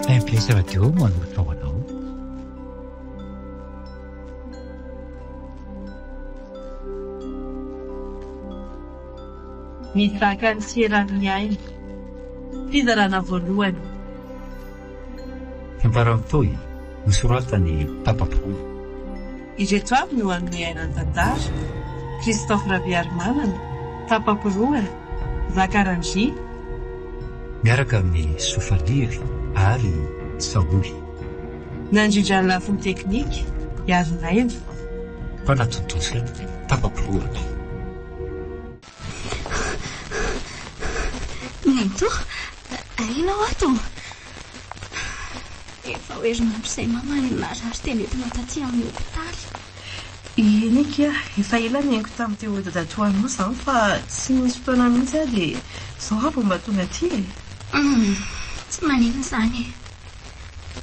Placer Radio manolotra ho anao. Mizaka ny seran'ny aina fizarana voalohany. Fiambaram-potoy nosoratany Papapoly. Ireto avy no amin'ny ainan-tantara: Christophe Raviarimanana, Papaporoana, Zakarandry, miaraka amin'ny Sofaliry ary Saoly. Nandrindra ny lafiny teknika Iarinaina, Mpanatontosy Papaporoana. Nento, ainao ato. Efa hoerinandro izay mamaly narary teny entina taty amin'ny hopitaly. Iny kia, efa ela niaingo tamin'ny teo datoanao izany fa tsy misy fotoana mihitsy dia izao avy mba tonga aty e. Tsy manino izany e.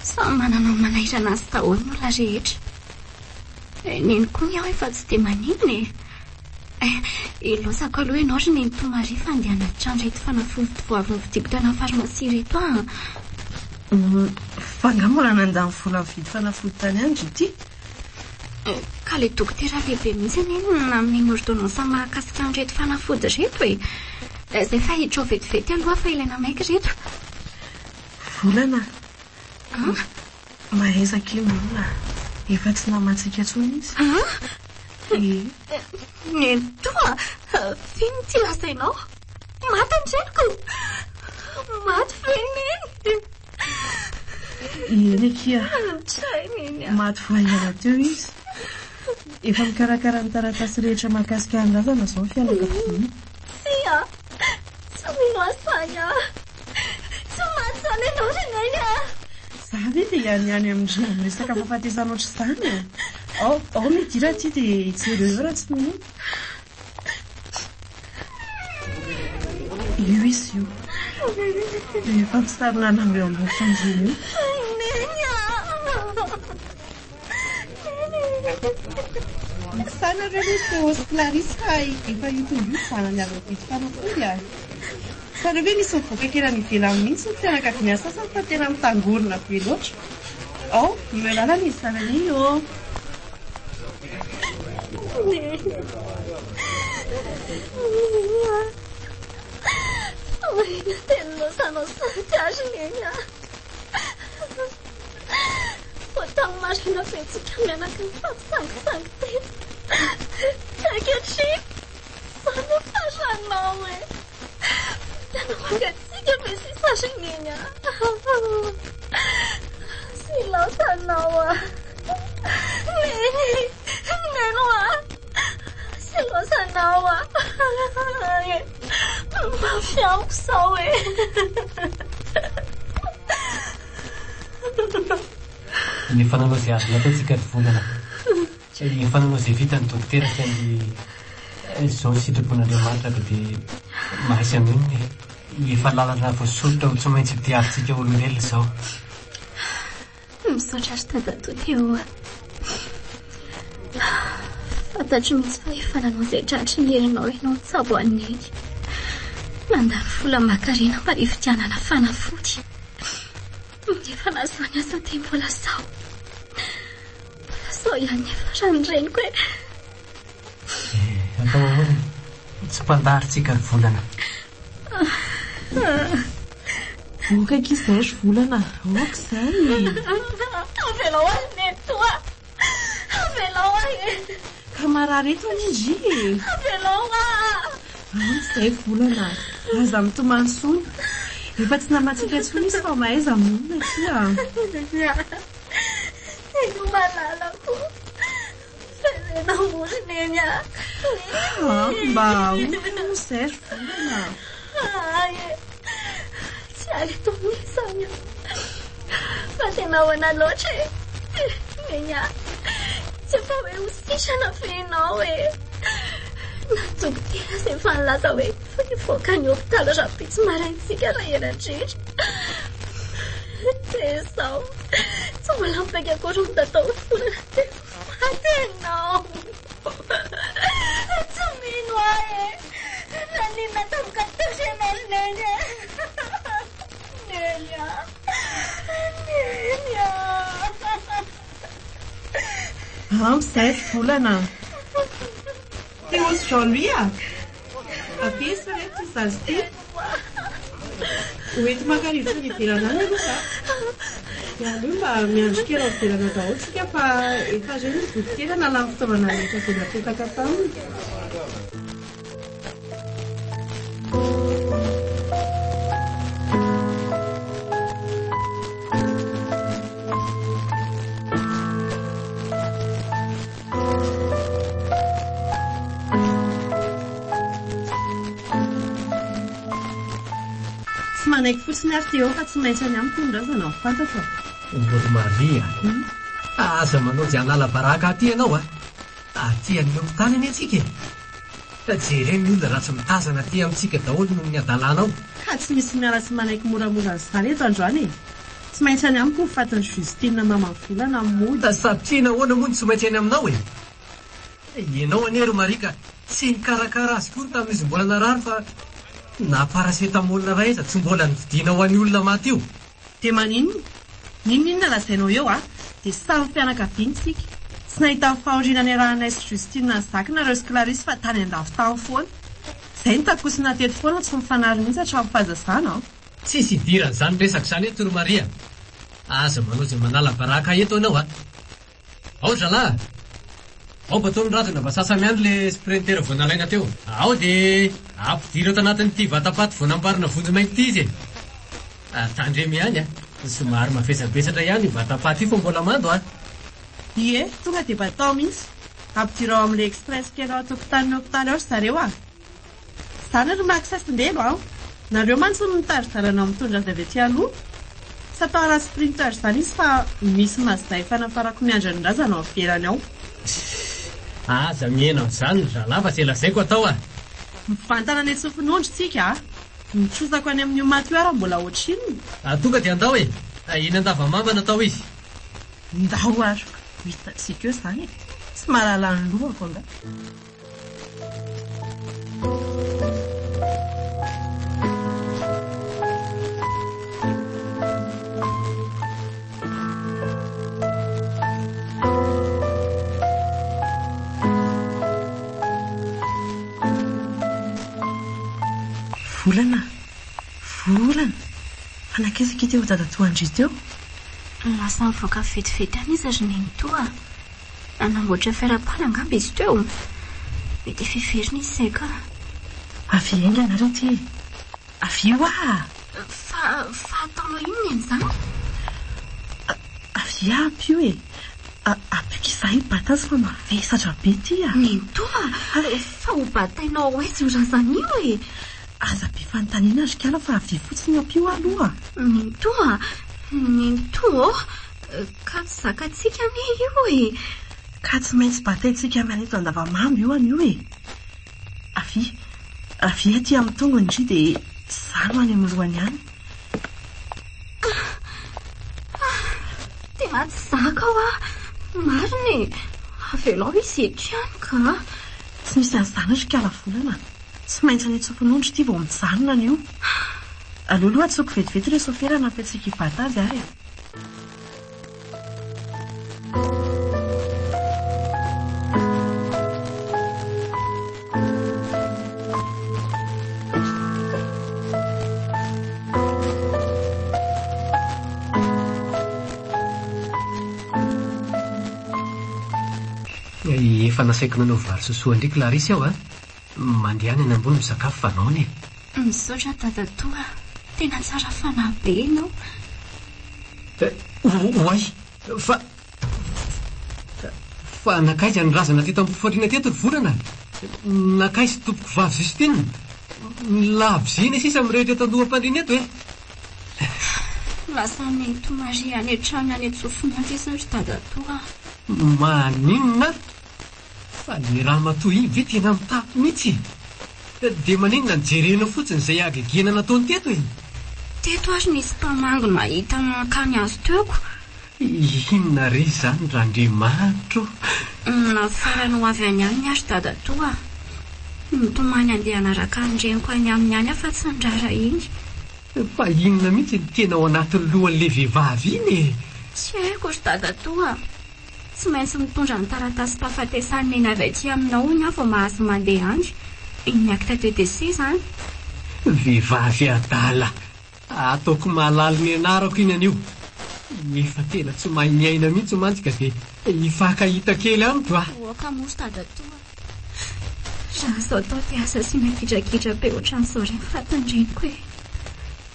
Samy manana ny manairana azy daholo ny olona rehetra. Neny koa ny aho efa tsy dia manino e. Ilosako aloha ianao ry neny Tomari fa andeha anatrandra reto fanafody voavy vidiko tana farmasia reto ah. Fa angamba nandany vola mividy fanafody tany andro ity. Ka ilay dokotera lehibe mihitsy neny amin'ny ordonnance mahakasika an'ireto fanafody reto e. Izay fa hiditra ao vetivety aloha fa ilaina maika reto. Volana. Mahezaka iny olona. Efa tsy namatsika intsony izy. Neny toa, fino ty lazainao. Maty andreniko. Maty veneny. Iny kia. Tray neny. Maty vahana teo izy. Efa mikarakara ny taratasy rehetra mahakasika an-drazana izao fianakaviana. Sia, tsy mino asanya. Tsy maty izany ianao ry neny ah. Zaho ve dia ihany amin'ny resaka fahafatesana ohatr'izany e. Ao midira ty dia hijery eo raha tsy mino. Io izy io. Efa misarona nambe ambony fanjiny io. Neny ah. Sanareo misy hospitalarisy fa efa itombo vanany avy vidy fanafody ah. Sareo ve misy mivoaka kely any ivelany mihitsy ny fianakaviana sasany fa tena mitangorona be loatra. Ao, milalana izy sanany io. Tena sanao saty azy neny ah. Tany marina fetsika mianaka ny fampisangisangy teto. Ankehitriny, izany faranao e. Tena mangatsika be sisa azy neny ah. Sy laosanao ah. Neno ah. Sy laosanao ah. Mafiamiko sao e. Efa nanao izay azona ataontsika ry volana. Efa nanao izay vita ny dokotera saingy izao sitrapon'Andriamanitra dia mahaisy amin'iny efa lalana voasoritra ho tsy maintsy diavintsika olombelona izao. Misaotra azy tadato teo. Fantatro mihitsy fa efa nanao izay tratry ny herinao ianao tsabo aneny. Nandany vola makarena mba hividianana fanafody. Efa nazany asa ty mbola sao. Sao ihany efa ranoreniko e. Atao ahoana? Tsy mpandaritsika ry volana. Voaka k'izay ry volana. Aoka izany. Avelao ahy neny toa. Avelao ahy. Ka marary eto izy. Avelao ah. Izay volana. Aza mitomany sony. Efa tsy namatsika intsony izy fa mahaiza monina ty ah. Eno malalako. Fenena mory neny ah. Mba ono izay ry volana. Ay, tsy aly tomisany. Fa tena hoana loatra e. Neny ah. Tsy efa hoe ho sisana fenao e. Natokotera izay efa nilaza hoe mivoaka ny hopitaly rapitsy maraintsika raha eran-drindra. Dia izao tsy mbola mipaika akory ny tatao volana teo. Maty ianao. Tsy mino ahy e. Nanina tamika teo ianao neny e. Neny ah. Misy volana. Tena osy Jean-Louis Avy sa rehetra izazy ty. Hoety makarivo ny ivelana any aloha za. Dia aleo mba miandry kely ao ivelana daholo tsika fa efa reny ny votikely nalany fitaovana rehetra izay napetaka taminy. Manaiky fotsiny ary teo fa tsy maintsy any amin'ny tondrazana fantatra. Voro Maria. Aza manao janala baraka aty ianao aty amin'ny tany any antsika. Jereny ny olona raha tsy mitazana aty amintsika daholo no ny adalanao. Ka tsy misy miala sy manaiky moramora izany eto androany. Tsy maintsy any amiko ny fatiny Justine Mamanvolana mody. Sapiana ahoana moa ny tsy maintsy any aminao ianao anery Marika tsy nikarakara azy kory tamin'izy mbola narary fa na paracetamol ray iza tsy mbola nividiana ho an'ny olona maty io. Dia maninona lazainao eo dia samy fianakaviana isika. Tsy nahita fahoriana ny arahanay sy Justine zakina sy Clarisse fa tany andafy tany foana. Izay ny takosina teto foana tsy mifanary mihitsy hatramin'ny fahazazana. Tsisy idirana izany resaka izany eto ry Maria. Aza manao izay manala baraka eto ianao ao zalahy. Ao bataony razana mba sasany andro le sprinter vao nalaina teo. Ao dia ampidiro eto anatin'ity vatapaty vao nambarina vonjy mainty ity izy. Tandremy ihany somary mavesabesatra ihany vatapaty io fa mbola mando Ie, tonga dia batao mihitsy. Ampidiro ao amin'ilay express kely ao an-tokotanin'ny hopitaly ao zareo Izany ry makisasindelo nareo mantsy no nitarizarana mitondra azy avy aty aloha. Tsy atao ara sprinter izany izy fa misy mazday fanafarako miandra ny razana ao ivelany ao. Aza miena amin'izany zalahy fa tsy lazaiko atao Mivantana ny tsofin'ondry tsika Mitrosako any amin'ny maty io mbola ohatrininy. Tonga dia andao iny andavamamba natao izy. Ndao ary hitatsika eo izany tsy mahalala ny lohako anga. Volana fanakizika teo dadatoandry teo. Lasa mivoaka vetivety any izy ary neny toa. Nanamboatra fiara-pala angamba izy teo. Mety fiverina izy izay ka. Avy enga anareo ty. Avy io Fa ataonao inona an'izany? Avy ampy io apiko izahay batazy fa mavesatra be ty Neny toa fa ho batainao oaizy io razana io Aza be fanontaniana azy kala fa avy fotsiny ampy io aloha. Neny toa ka tsy zakatsika ane io Ka tsy maintsy bataintsika amin'ny eto andavamamby io any io Avy aty amin'ny tongo indri dia zano any amin'ny roany any. Tena tsy zaka mariny avelao izy eto ihany ka. Tsy misy an'izany azy kala volana. Tsy maintsy ny tsofin'ondry ity vao mijanona an'io. Aloha atsoko vetivety ireo sofera nampiantsika hibata azy ary Efa nasaiko nanao vary sosoa ndray Clarisse aho mandeha any ambony misakafo fa anao anie. Misaotra dadatoa, tena tsara fanahy be ianao. Oay, fa nakaiza ny razana teto am-pofariana teto ry volana. Nakaiza tompoko vavy Justine. Laboziny sisa mirehetra eto andoham-pandriana eto Lasa nety Maria any an-trano any an-tsofina ity satria dadatoa. Maninona? Fa ny raha matoa iny ve tena mitapo mihitsy. Dia maninona nijerena fotsiny izay agegena nataony teto Teto ary nisy mpamango nahita mankany azy teoko. Inona re izany Randriamanitra? Nafarany ho avy any any ary dadatoa. Nitomany andeha anaraka ny reniko any amin'ny any afa tsy ndrara iny. Fa inona mihitsy ny tena ao anatin'ny lohan'ilay vehivavy iny Tsy haiko ry dadatoa. tsy maintsy mitondra ny taratasy-pahafatesany neny avy aty aminao iny aho vao mahazo mandeha andry iny acte de décès zany. Vehivavy adala, ataoko malalo ny anarako iny anio. Efa tena tsy mahay miaina mihitsy mantsika dia hifankahita kely amiko a. Oaka mosy tadatoa. Raha zao tao te asa sy mikidrakidra be ohatran'izao reny fatandreniko e.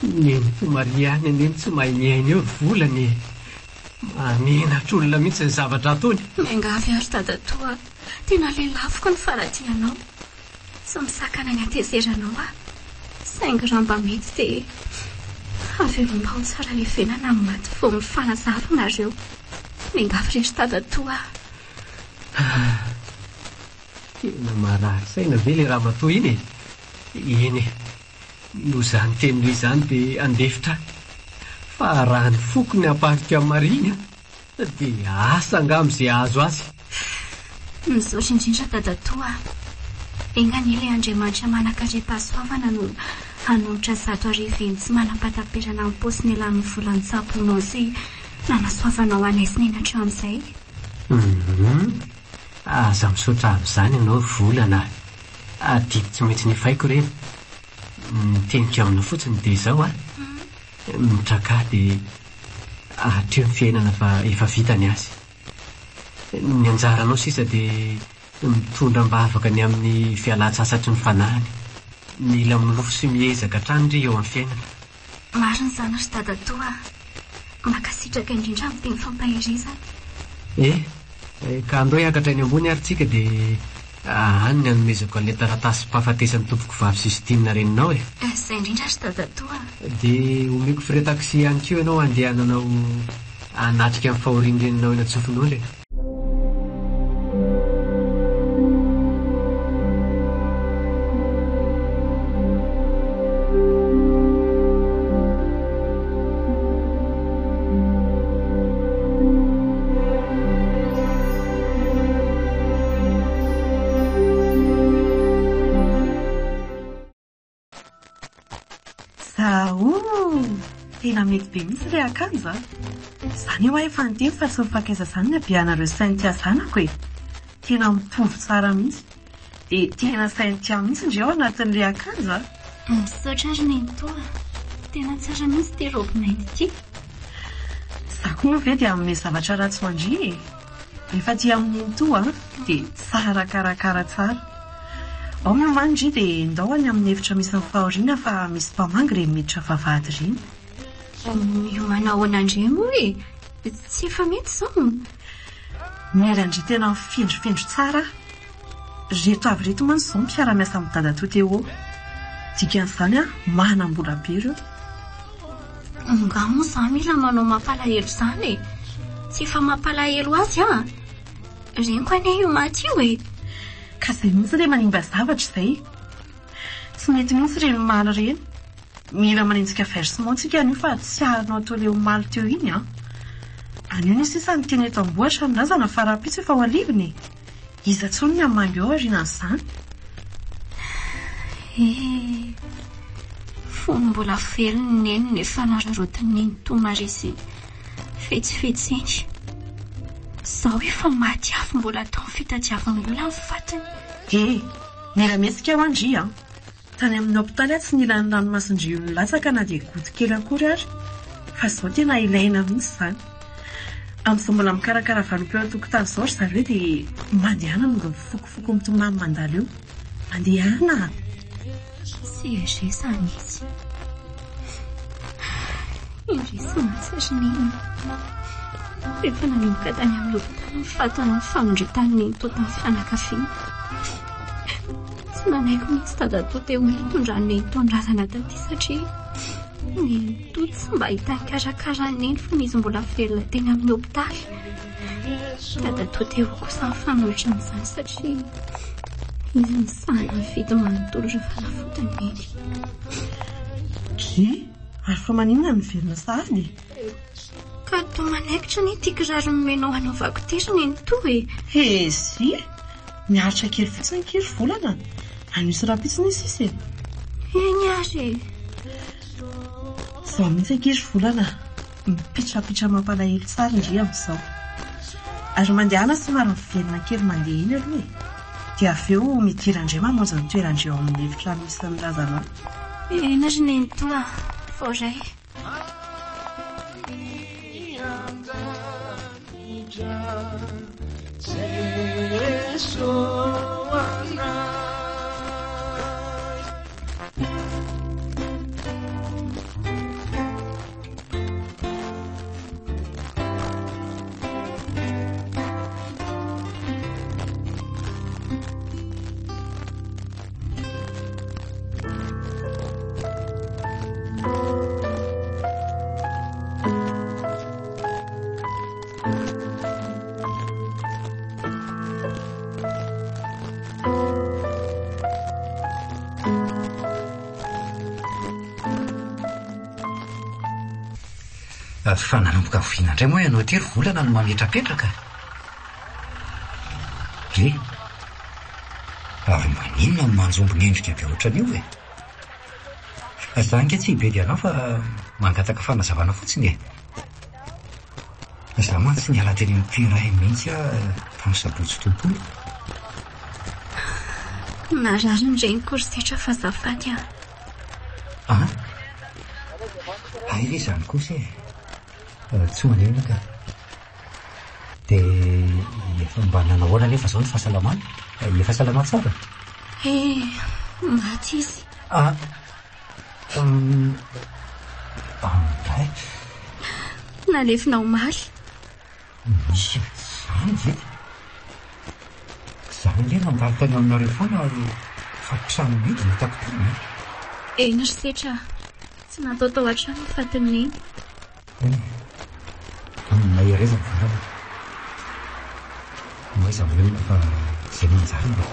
Neniko Mariana, neny tsy mahay miaina eo volany. Manenatr'olona mihitsy ny zavatra ataony. Miangavy ary tadatoa, tena lelafiko ny faratianao. Tsy misakana ny atezeranao a. Saingy raha mba mety dia avelomba ho tsara le venana amin'ny maty vao mifanazavonareo. Miangavy rehetra tadatoa. Tena marary saina ve le raha matoa iny e. Eny e, no izany teny noho izany dia andefitra. Fa raha ny foko ny haparika marina dia asa angamba izay azo azy. Misaotra indrindra tadatoa. Engany ilay Andriamanitra manakarepa-soavana no hanolotra 100,000 eny tsy manam-pataperana amin'ny paosiny ilan'ny volan-tsaponao sy nanasoavanao anaizy nenatra amin'izay. Aza misaotra amin'izany ianao volana. Adiny tsy maintsy nefaiko ireny. Nitenika aminao fotsiny dia izao a. Mitraka dia hatreo ny fiainana fa efa vitany azy. Ny anjaranao sisa dia mitondra mba afaka ny amin'ny fialan-tsasatry ny fanahany. Mila milofo sy miezaka hatrany ry eo amin'ny fiainana. Marina izany ry tadatoa. Makasitraka indrindra amin'ny teny fampahirizana. Ka andao hiakatra eny ambony ary tsika dia any ny anomezako an'ilay taratasy-pahafatesan'ny tompoko vavy Sistina reninao e. Izay indrindra ry tadatoa. Dia omeko frais taxi ihany koa ianao andehananao hanatrika amin'ny fahoriany reninao eny Antsofin'olo e. Tena mety be mihitsy ilay akanjo a. Izany eo efa niteny fa tsy mifankaiza izany ny abianareo sainy tia zanako e. Tena mitovy tsara mihitsy. Dia tena sainy tia mihitsy indray ao anatin'ilay akanjo a. Misaotra ary nenitoa. Tena tsara mihitsy ity robe mainty ity. Izaho koa moa ve dia amin'ny zavatra ratsy mandry e. Rehefa tia amin'ny nenitoa dia tsara karakara tsara. Ao moa mandry dia ndao any amin'ny efitra misy ny fahoriana fa misy mpamangy ireny miditra vavahady ireny. Io manao an'andre moa e. Tsy efa mety izao. Miara indray tena mifendrofendro tsara. Reto avy reto mantsy izao mpiara-miasa amin'ny dadatoa teo. Dikan'izany a manam-bola be ireo. Nga moa izany mila manao mampalahelo izany e. Tsy efa mampalahelo azy a. Reniko anie io maty io e. Ka izay mihitsy ilay manimba zavatra izay. Tsy mety mihitsy ireny maly ireny. Mila manenjika versement tsika anio fa tsy haranao atao ilay omaly teo iny a. Anio ny sisa ny teny eto amboatra ny razana fa raha-pitsy efa ho aliviny. Iza tsony ny amangy ao aorianan'izany. Fony mbola velony neny nefa nararotiny neny tomarisy fetsifetseny. Zaho efa maty afo mbola tao ny fitadiavam-bola amin'ny vatany. Mila mesika ho andry a. Tany amin'ny hopitaly tsy nila ny ranomasindrio ny latsaka na dia goty kely akory ary. Fa izao tena ilaina mihitsy izany. Amin'izao mbola mikarakara valopy eo an-tokotany izao ry zareo dia mandehana no mifokofoko mitomany mandalo eo. Mandehana. Sy eresany izy. Iresana tsy neny. Rehefa nanomboka tany amin'ny hopitaly ny fatana ny famondritany ny totany fianakaviana. Tsy nanaiko mihitsy tadatoa teo mitondra ny tondrasana taty satria ny toto tsy mba hitany karakara neny fa izy mbola velona teny amin'ny hopitaly. Tadatoa teo kosa ny fanolotra amin'izany satria izy misana ny vity manontolo ireo fanafotany neny. Ary fa maninona ny velona sahady? Ka to manaikitra ny tia kiraro menao hanaovako tery neny toa e. Si, miaritra kely fotsiny kely volana. Anisy rapitsiny isy e. Eny ary. Izao mihitsy ankiry volana. Mipitrapitra mampalahelo tsara indray amin'izao. Ary mandehana somary mivelona kely mandeha iny aloha dia avy eo mitirandreo mamonjy ny toerandreo amin'ny efitra misy mirazana. Ena ry neny toa vao ray. Fa nanomboka voviana indray moa ianao tery volana no mametrapetraka. Re ary maninona no manjombo ny endrika be ohatran'io e. Za nge tsy hibe dia anao fa mangataka fanazavana fotsiny e. Za mantsy tsy niala teny amin'ny mpiray mihitsy tamin'ny sabotsy tompolo. Marary indray korysetra fa zafady Ay izany kosa e. Tsy manena ka dia efa mba nanahoana nefa zao ny fahasalamana. Efa salama tsara. Maty izy. Nalefina omaly. Zany ve? Zany le nandalo tany aminareo foana fa trano mihitsy no takotony. Eny ry setra tsy natao tao an-trano fatiny Maherezana volana. Maiza volana fa izay manjary mba.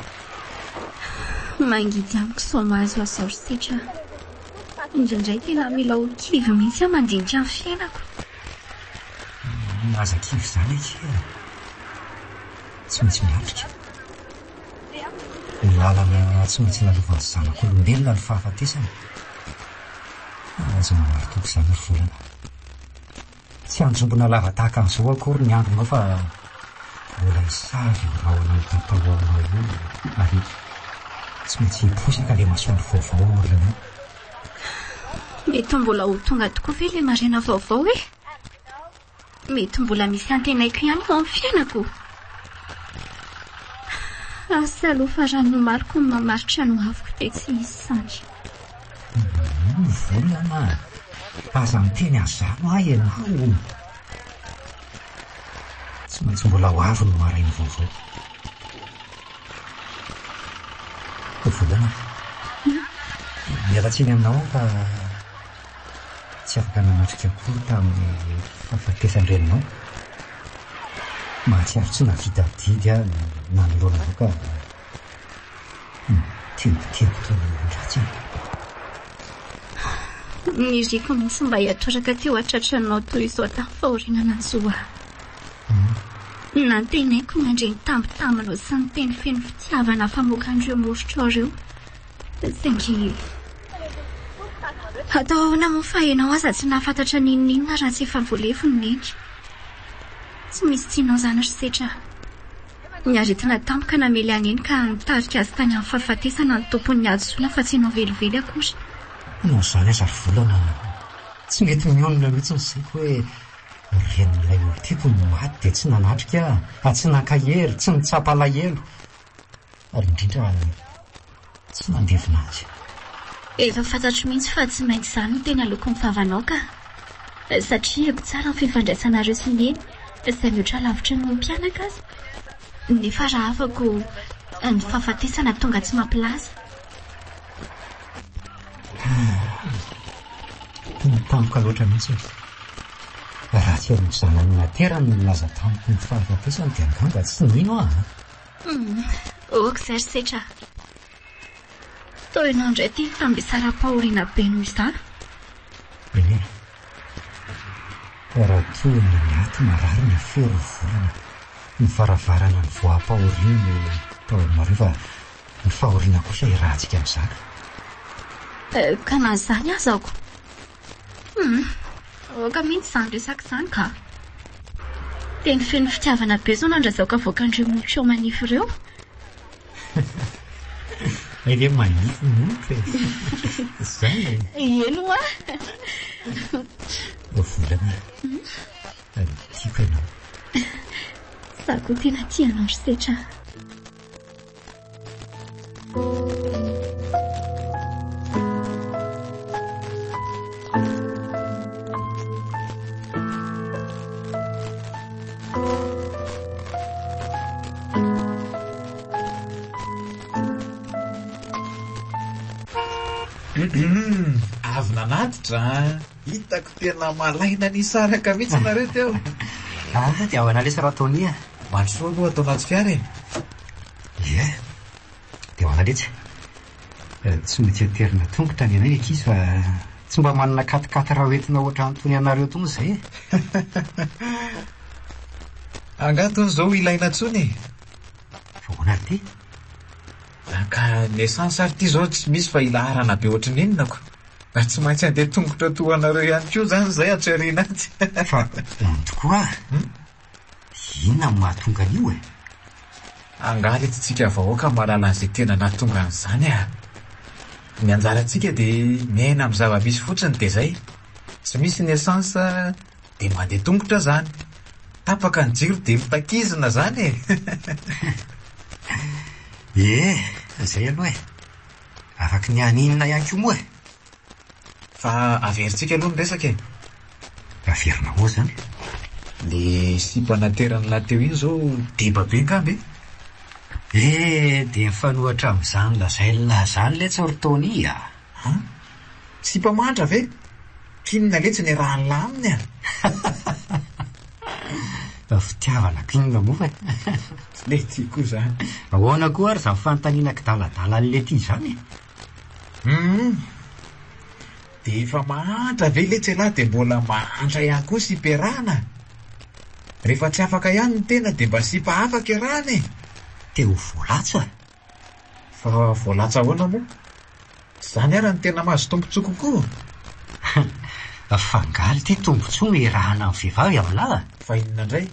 Mangidy amiko sao mahazo azo ry setra. Indraindray tena mila olon-kivy mihitsy mandinika amin'ny fiainako. Aza kivy izany akia tsy maintsy miatrika. Ny lalana tsy maintsy nalovan'ny zanak'olombelona ny fahafatesana. Aza manaritoky izany ry volana. Tsy anjombona lava tahaka an'izao akory ny andronao fa mbola isavy rahoana ny tantahoanao io ary tsy maintsy hiposaka le masoandro vaovao orinao. Mety mbola ho tonga tokoa ve le maraina vaovao e? Mety mbola misy antenaiko ihany ao amin'ny fiainako. Asa aloha rano mariko ny mamaritra no avoko dia tsy misy sandy. Volana aza miteny azano ahy ianao. Tsy maintsy mbola ho avy no marainy vaovao. Volana mialatsiny aminao fa tsy afaka nanatrika akory tamin'ny fahafatesan-drenonao. Mahatsiaro tsy navita didy nanolona ao ka tiako toy ndratsy. Niriko mihitsy mba hiatroraka teo atratranao toy izao tamin'ny fahorinana an'izao nantenaiko mandre ny tambitambanao sy ny teny feno fitiavana famokandreo morotra ao ireo. Saingy atao ahoana moa fa ianao aza tsy nahafantatra n'inona raha tsy efa voalefy ny neny. Tsy misy tianao zany ry setra. Niaretina tampoka namely aneny ka nitarika azy tany amin'ny fahafatesana ny tompon'ny azosola fa tsy ianao velively akory. No zany aza ry volana tsy mety mionona mihitsy ny saiko hoe ren'ilay olon-tiako no maty dia tsy nanatrika tsy nankahery tsy nitsapa alahelo ary indrindra tsy nandevina azy. Efa fantatro mihitsy fa tsy maintsy izany no tena loko ny favanao ka satria eko tsara ny fifandraisanareo sy neny izay mihoatra lavitra no mpianaka azy. Nefa raha afako ny fahafatesana tonga tsy mampilaza. Tena tampoka loatra mihitsy raha tsy amin'ny zanany naterany ny laza tamiko ny fahafatesana dia angamba tsy nino aho. Ok zay ry setra. Tao ianao indray ty tamin'ilay saram-pahoriana be noho izany. Eny raha toy ny aty marary ny fero volana ny faravarana ny voam-pahoriana tao aminareo fa ny fahoriana kosa irahantsika amin'ny zaka. Ka nazany azako. Oka mihitsy izany resaka izany ka. Teny feno fitiavana be zao nandrazaoka voakandreo molotra ao manify ireo. Ilay manify molotra izay. Eno a. Volana. Tiako ianao. Sako tena tianao ry setra. Avy nanatitra, hitako tena malaina ny saraka mihitsy nareo teo. Dia ao analesa raha taonia. Mandrosoa aloha atao anaty fiara e. Ie, dia ao analetsy. Tsy mety aterina tongotra ny anay ankizy fa tsy mba manana katikati raha hoentina ohatra antony anareo tony izay e. Angatony izao ilaina ntsony. Ahoana ty? Ka ny essence ary ty zao tsy misy fa ilaharana be ohatry ninonako. Tsy maintsy andeha tongotra tohanareo ihany koa zany zay atsariana azy. Fa tokoa inona no mahatonga an'io e? Angaly etsitsika vahoaka mahalala an'izay tena nahatonga an'izany a. Ny anjarantsika dia miaina amin'ny zava-misy fotsiny dia zay. Tsy misy ny essence dia mandeha tongotra zany. Tapaka ny jiro dia mitakizina zany e. Zay aloha e. Afaka ny aninona ihany koa moa e. Fa averintsika aloha ny resaka e. Averina moa zany. Le sipanaterany lateo iny zao deba be ngambe. Dia mifanohatra amin'izany lazany le tsortony a. Sipamandra ve? Kinona letsy ny raha laminy a. Fitiavana kinona moa e. Le ty koa zany. Ahoana koa ary izany fanontaniana kidala le ty zany e. Dia efa mahantra ve letsy lahy dia mbola mahantra ihany koa siperana. Rehefa tsy afaka ihany ny tena dia mba sipa afaka iarahana e. Teo voalatsa. Fa voalatsa ahoana moa? Zany ara ny tena mahazo tombontsoa kokoa. Fangaly ty tombontsoa miarahana amin'ny vehivavy amin'lahy. Fa inona indray?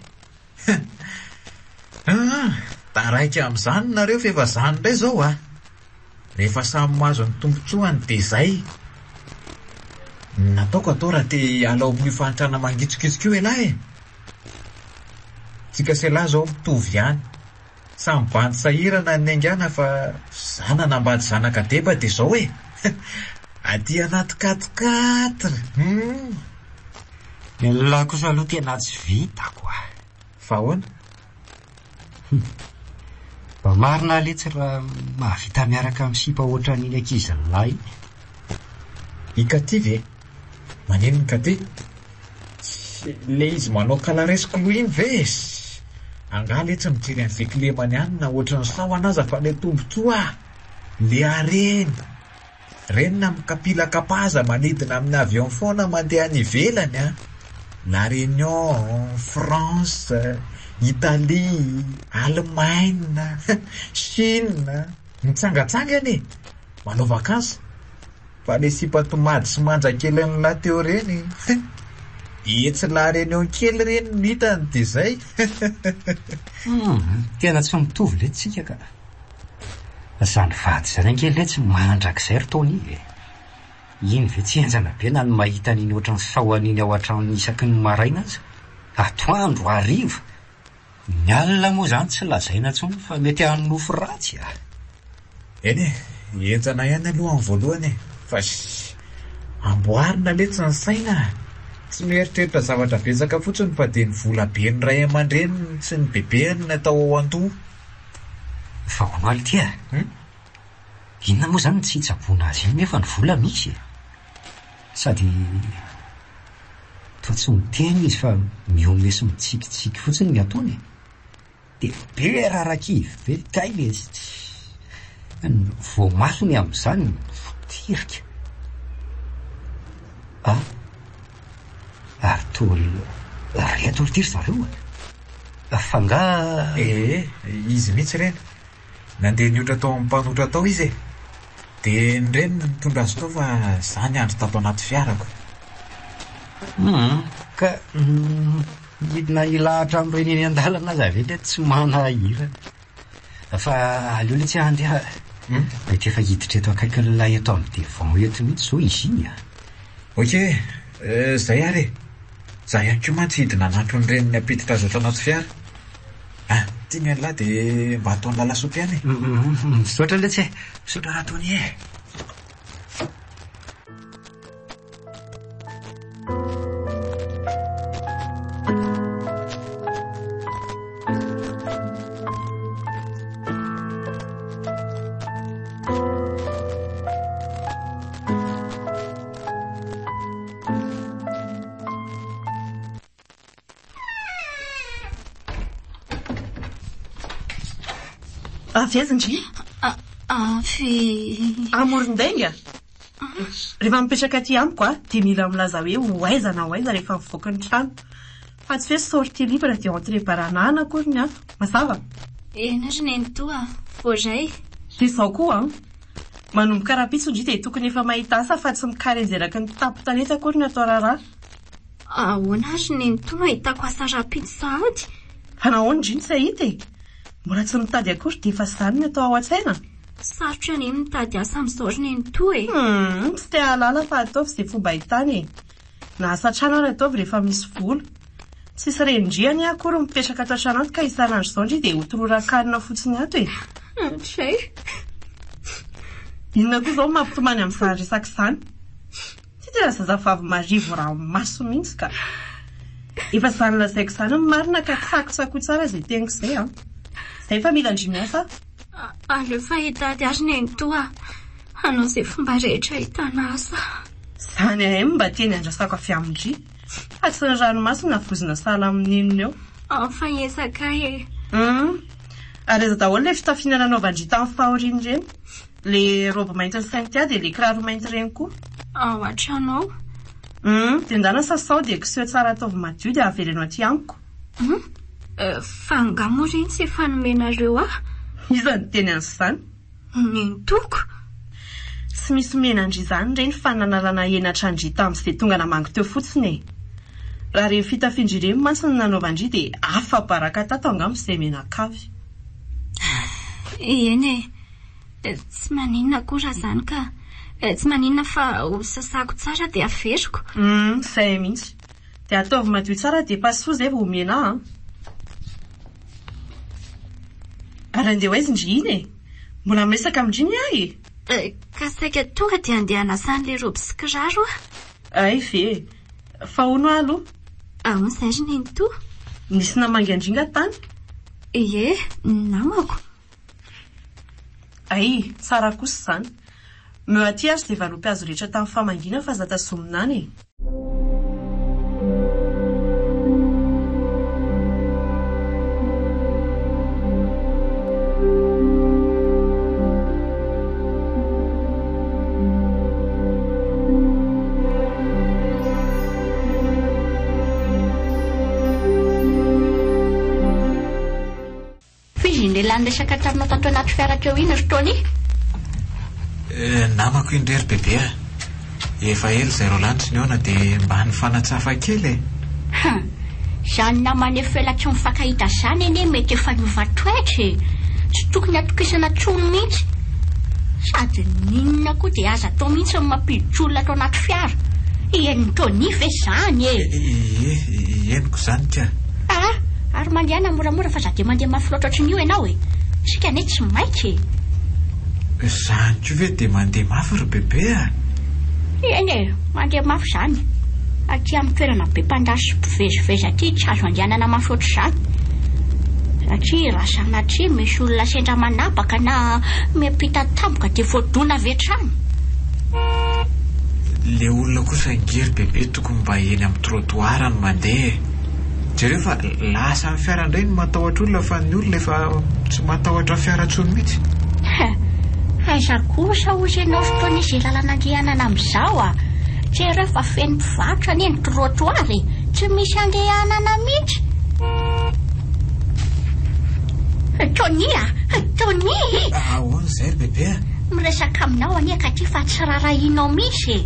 Taraika amin'izany nareo fa efa zany indray zao a. Rehefa samy mahazo ny tombontsoany dia zay. Nataoko atao raha te alao amin'ny fantrana mangitsokitsika io elahy e. Tsika selahy zao mitovy ihany. Samy bandy sahirana ny aingana fa zana nambady zanaka deba dia zao e. Aty anaty 4x4. Ny lalahy kosa aloha tena tsy vitako a. Fa ahoana? Mba marina letsy raha mahavita miaraka amin'ny sipa ohatra n'iny ankizy lahy. Ikaty ve? Manino ny katy? Le izy manao kalaresiko iny ve? Angaly etsy mijery an'izay kilemany ihany na ohatra ny sahona aza fa le tombontsoa. Le areny. Renina amin'ny kapila kapaza manidina amin'ny avion foana mandeha any ivelany a. La Réunion, France, Italie, Allemagne, Chine. Mitsangatsangany e. Manao vakansa. Fa le sipatomady sy manjakely ny lateo reny. Etsy la Réunion kely reny no hitany dia zay. Tena tsy mitovy le tsika ka. Zany vady zany ankely le tsy manandrak'izay ry taony e. Iny ve tsy enjana be na ny mahita n'iny ohatra ny sahoan'iny ao an-trano isaky ny maraina aza. Atoandro hariva. Ny alina moa zany tsy lazaina intsony fa mety hanofo ratsy a. Eny e, enjana ihany aloha amin'ny voalohany e. Fa amboarina letsy ny saina. Tsy mieritreritra zavatra betsaka fotsiny fa dia ny vola be ny ray aman-dreny sy ny bebeny natao ao an-doha. Fa homaly ty a. Inona moa zany tsy hitsaboana azy iny nefa ny vola misy e. Sady toa tsy miteny izy fa miome sy mitsikitsiky fotsiny ny ataony. Dia be rarakivy be kaile ny voamasony amin'izany fotirika. Ary toa reto ry tiry zareo e. Fanga izy mihitsy reny. Nandeha niotra tao amin'ny mpanotra tao izy e. Dia ny reny nitondra azy tao fa zany andro tato anaty fiarako. Ka midina ilahatra amin'ireny an-dalana aza vety tsy manahira fa aleo le tsy andeha mety efa hiditra eto akaikin'ilay eto amin'ny devant eto mihitsy zao izy iny okey zay ary za ihany koa mantsy hidina anatro nyreniny apiditra azo ato anaty fiara tiany an'lahy dia mba ataony lalasopy ihany misaotra le tsy misaotra raha ataony Aviazindry amoron-dainga rehefa mipetraka aty amiko dia mila milaza hoe hoaiza na hoaiza rehefa mivoaka ny trano fa tsy hoe sortie libre dia entrée baranahana akory ny mazava ena ry neny toa voazay dia izao koa manomboka rapitso indry dia tokony efa mahita asa fa tsy mikarenjeraka ny tapo tanety akory ny atao raharaha ahoana ry neny toa mahitako asa rapitso sahady fanahoana indry ny tsy ahita mbola tsy mitady akory dia efa izany ny atao ao an-tsaina sarotra ny mitady asa amin'izao ry neny toa tsy te halala fa ataovy izay fomba ahitany na asa trano ary ataovy rehefa misy vola tsisy rendriany akory mipetraka ato an-trano ato ka isan'andro izao indry dia hotororan-kanina fotsiny ato zay inona koa izao mampitomany amin'izany resaka izany tsy tena zazavavy marivo raha maso mihitsy ka efa izany lazaiko izany ny marina ka tsakotsako tsara izay teniko izay izay fa mila ndry miasa aleo fa hitady ary neny toa hanao izay fomba rehetra hitana asa izany ahay mba teny andrasako avy amindry fa tsy ny ranomasina vozina sahala amin'ny inona eo fa hiesaka ary aza daholo ilay fitafiana nanaovandry tamin'ny fahoriany ireny le robe mainty ny saintia dia le kiraro mainty ireny koa ao an-tranao dia ndana sasao dia kiseho tsara ataovy madio dia averenao aty amiko fangamo ireny tsy efa nomenareo izany teny an'izany neny toko tsy misy menandry izany ireny fa nanalana henatra andry tamin'izay tonga namango teo fotsiny raha rehefa fitafindry ireny mantsy ny nanaovandry dia afa-baraka tato angamo izay menakavy eny tsy maninona koa raha izany ka tsy maninona fa ho sasako tsara dia averiko izay mihitsy dia ataovy madio tsara dia pasoa izay vao omena ary andeha hoaizy indry iny mbola miresaka amindriny ahy ka saika tonga dia andeha anasan'ilay robe sy kiraro ay ve fa hono aloha izay ry neny toa nisy namangiandringa tany namako ay tsara kosa izany meo aty azy dia valopy azo rehetra tamin'ny famangina fa za tasominany resaka taminao tato anaty fiara teo iny ry tony namako indrery bebe efa ely zay rolantsy ny ona dia mba nifanatsafa kely izany namana efa ela tsy mifankahita izany eny mety efa niovatoetry tsy tokony atokisana tsony mihitsy sady ninona koa dia aza atao mihitsy ny mampiditra olona atao anaty fiara eny tony ve izany eniko izany tia ary mandeana moramora fa za dia mandeha mafy loatra ohatran'io ianao sika ane tsy maiky izany ko ve dia mandeha mafy ry bebe eny mandeha mafy izany aty amin'ny toerana be mpandasy mpivezivezy aty tsy azo andehanana mafy oatra izany satria raha sanatria misy olona sendra manapaka na miampita tampoka dia voadona avetrany le olona kosa ngery bebe tokony mba eny amin'ny trottoir no mandeha jereo fa lasa amin'ny fiara indray no matahotra olona fa ny olona efa tsy matahotra fiara tsony mihitsy aiza kosa ozy ianao fotoana izay lalana andehanana amin'izao jereo fa feno mpivarotra ny eny trottoir tsy misy andehanana mihitsy Tony ahoana izay ry bebe miresaka aminao anie ka ty fa tsy rarahinao misy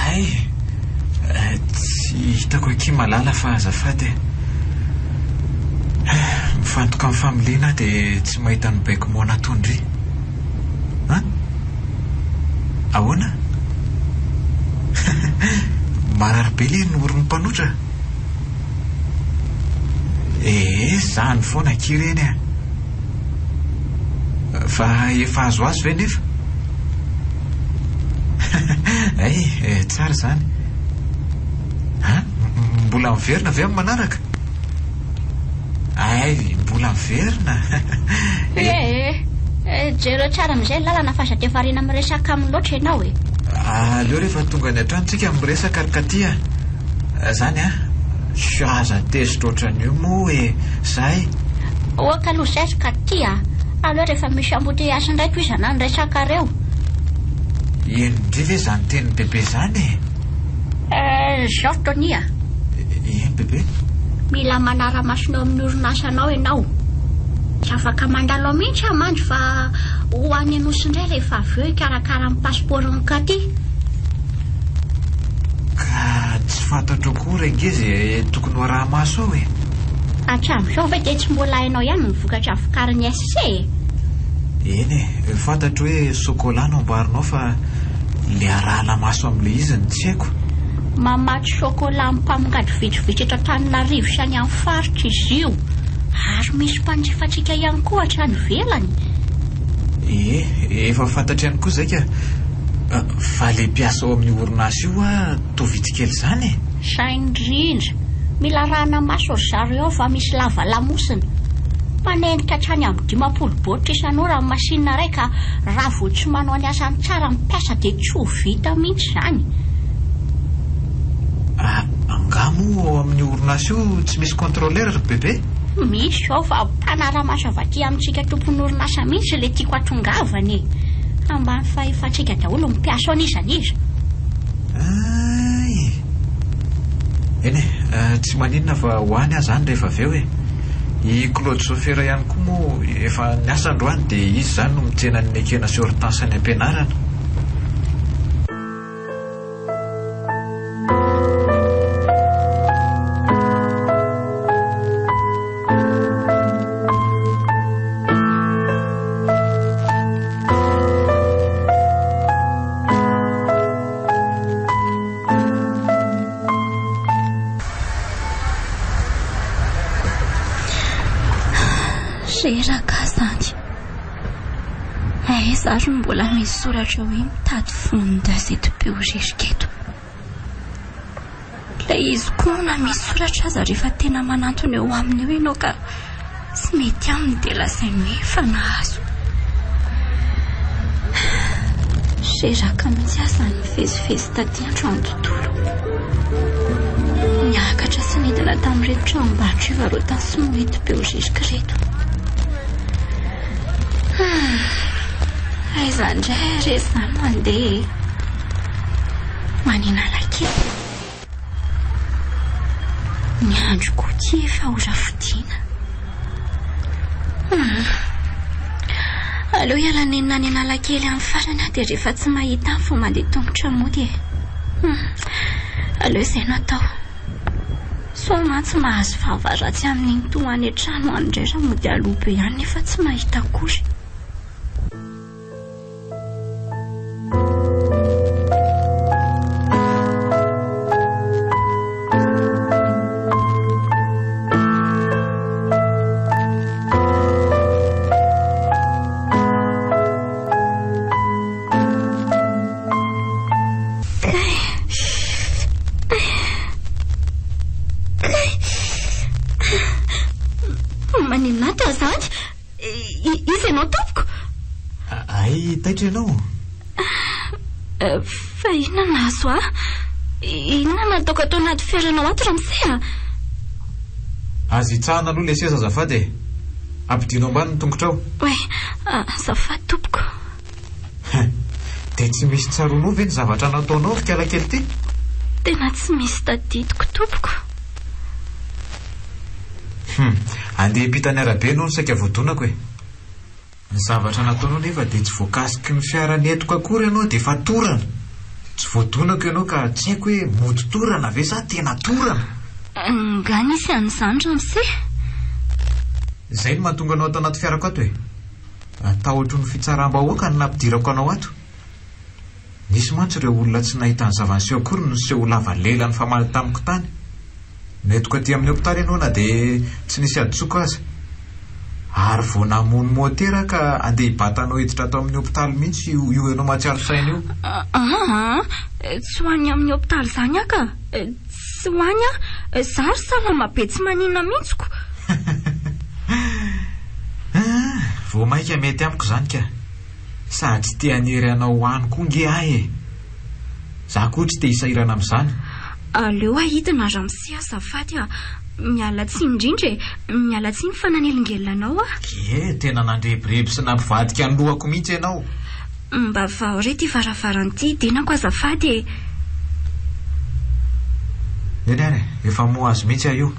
ay tsy hitako aky malala fa azafady mifantoka amin'ny familiana dia tsy mahita ny baiko mona tondry ahoana marary be le noorony mpanotra zany foana kireny fa efa azo azo ve nefa tsara zany mbola miverina ve amin'ny manaraka mbola miverina jereo tsara amin'izay lalana fa sady efa rena miresaka amin'ny loatra ianao aleo rehefa tonga ny atranontsika miresaka arikatia zany saza tezitra ohatran'io moa zay oaka aloha zay katia aleo rehefa misy amboteiasy ndraiky izana nyresaka reo indri ve zany teny bebe zany zao tonia bebe mila manara-masonao amin'ny orinasanao ianao tsy afaka mandalo mihitsy amandro fa ho any anosindray rehefa avy eo ikarakara amin'ny pasiporony katy ka tsy fantatro koa rengezy tokony ho raha maso ao atram'izao ve dia tsy mbola hainao ihany ny vokatra vokarin'ny SC eny fantatro hoe sokola no amboarinao fa le arahana maso amin'le izy ny tsy haiko mamaty sokola amin'ny mpamongady vitsivitsy eto Antananarivo sy any amin'ny faritra izy io ary misy mpanjifatsika ihany koa hatrany velany efa fantatry ihany koa zay ka fa le mpiasa ao amin'ny orinasa io tovitikely zany saindrindra mila rahana maso ry zareo fa misy lava lamosina manendrika hatrany amin'ny 10 baoritra isan'ora amin'ny masinina iray ka raha vao tsy manao ny asany tsara mipiasa dia tsy ho vita mihitsy zany angamo ao amin'ny orinasa io tsy misy contrôleur ry bebe misy ao fa mpanara-maso avy aty amintsika tompony orinasa mihitsy le tiako atongavany ambany fahefatsika daholo mipiasa ao n'izany izy eny tsy maninona fa hoany azy zany rehefa avy eo i Claude Sofera ihany koa moa efa niasa androany dia izy zany no mitsena ny ekena sy hortense ny ampianarana reraka zany zary mbola misy soratra hoe mitady fonda zeto beoreriketo ilay izy koa na misy soratra aza rehefa tena manantony eo aminy eo ianao ka tsy mety aminy dia lasainy hoe efa nahazo reraka mihitsy aza ny fezifezy taty andro amin'ny tontolo niakatra sy nidina tamin'ireto tranombarotra ivarotany sy moeto beorerika reto aizany indray rezy zany mandeha maninala kely ny andro koty efa ora fodiana aleo ialanenina ny anala kely amin'ny farany dia rehefa tsy mahita ny fo mandeha tongotra mody aleo izay no atao soma tsy mahazo fahavaratsy amin'iny toany an-trano andray raha mody alobe ihany nefa tsy mahita kory taitra ianao fa inona nazo inona nataoko atao anaty fiaranao ato raha misea azy itsahana aloha le seza azafady ampidinao ambany ny tongotrao azafady tompoko dia tsy misy tsaronao ve ny zavatra nataonao rikala kely ty tena tsy misy tadidiko tompoko andeha hitany arabe ianao no saika voadonako ny zavatra nataonao nefa dia tsy voakasiky ny fiarany etoko akory ianao dia efa torana tsy voadonako ianao ka tsy haiko hoe mody torana ve sa tena torana nga nisy an'izany raha mise Izay no mahatonga anao ato anaty fiarako ato e. Atahotra ny fitsaram-bahoaka no nampidirako anao ato. Nisy mantsy ireo olona tsy nahita ny zavaniseho akory no seho lava lela ny famaly tamiko tany. Netiko aty amin'ny hopitaly ianao na dia tsy nisy aditsoko aza. Ary vao namono motera ka andeha hibatanao hiditra ato amin'ny hopitaly mihitsy io ianao matsiaro saina io. Tsy hoany amin'ny hopitaly zany aka. Tsy hoany zary salama be tsy maninona mihitsiko. Vao maika mety amiko zany ka. Sady tsy te hanery anao hoany koa nge ahy e. Za koa tsy te hisahirana amin'izany. Aleo ahidina ramose azafady miala tsiny indrindra miala tsiny fa nanelingelinanao tena nandrebireby sy nampivadika ny lohako mihitsy ianao. Mba vao rety varavaranty dinako azafady Eny ary efa moa azo mihitsy aho io.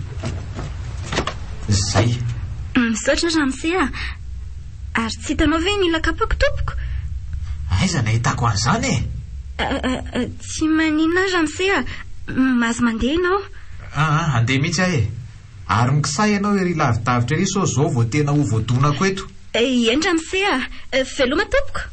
Zay misaotra ramose ary tsy hitanao ve ny lakapako tompoko? Aiza nahitako an'izany e? Tsy maninona ramose mahazo mandeha ianao? Andeha mihitsy aho e. Ary mikisay ianao ery lavidavitra ery sao zao vao tena ho voadonako eto. Eny ramose veloma tompoko.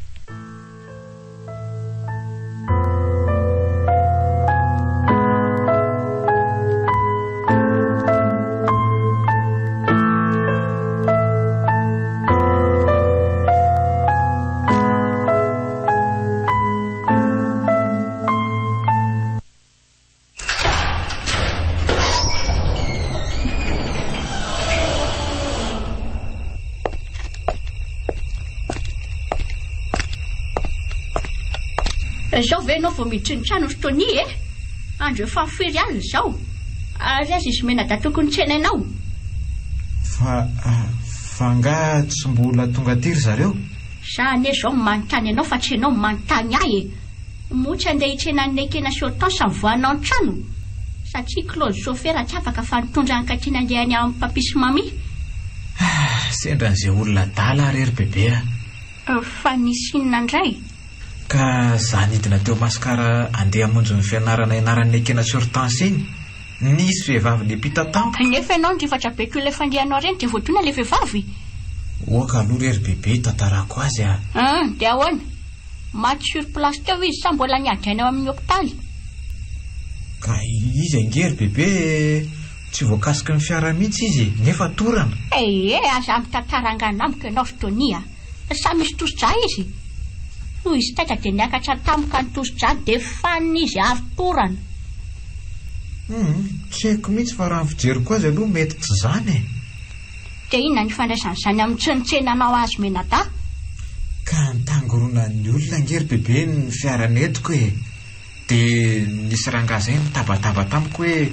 Zao ve anao vao miditra ny trano fotoany e? Andro efa mifiry alina izao. Ary aza izy mena da tokony tsena ianao. Fa nga tsy mbola tonga tiry zareo? Zany e zao manontany anao fa tsy ianao manontany ahy e. Motsy andeha hitsena ny ekena Sôtôsa voanao ny trano. Satria Claude Chauffeur tsy afaka fa nitondra ankatrina andehany amin'ny papisy mami. Sendran'izay olona dala ary ery bebe. Fa nisy inona indray? Ka za nidina teo Masikara andeha hamonjy ny fianarana ianaran'ny ekena Hortense iny. Nisy vehivavy nepita tampoka. Nefa ianao nirivatra be koa ilay fandehanao reny dia voadona ilay vehivavy. Oaka aloha rery bebe tantarako azy dia ahoana? Maty sur place teo izy sa mbola niadraina ao amin'ny hopitaly? Ka izy angery bebe tsy voakasiky ny fiara mihitsy izy nefa torana. Aza mitantarangana amiko ianao fotoania. Sa misy tosidra izy? Noho izy taitra dia niakatra tampoka ny tosidra dia fan'izy ary torana. Tsy haiko mihitsy fa raha ny fijeriko azy aloha mety tsy zany e. Dia inona ny fandraisan'izany amin'ny tsinotsenanao azy menada? Ka nitangorona ny olona ngery bebe ny fiara netiko e. Dia nisy rangazy nitabataba tamiko hoe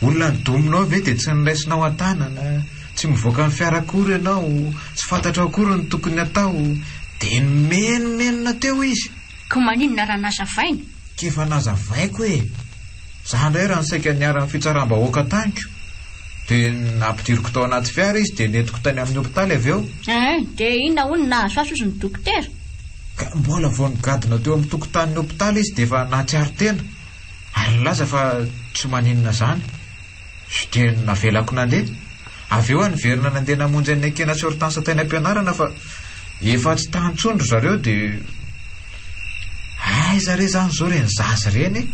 olona nidominao ve dia tsy niraisinao an-tanana, tsy mivoaka ny fiara akory ianao, tsy fantatra akory ny tokony atao. Dia menomenona teo izy. Ko maninona raha nazavainy? Kefa nazavaiko e. Za indray raha nisaika niara-ny fitsaram-bahoaka taniko. Dia nampidiriko tao anaty fiara izy dia netiko tany amin'ny hopitaly avy eo. Dia inona hono nahazo azy ny dokotera? Ka mbola vao nigadina teo amin'ny tokotanin'ny hopitaly izy dia efa nahatsiaro tena. Ary nilaza fa tsy maninona zany. Dia navelako nandeha. Avy eo niverina nandeha namonjy ny ekena Hortense tany am-pianarana fa efa tsy tantsondro zareo dia aiza re zany zao reny zazy reny.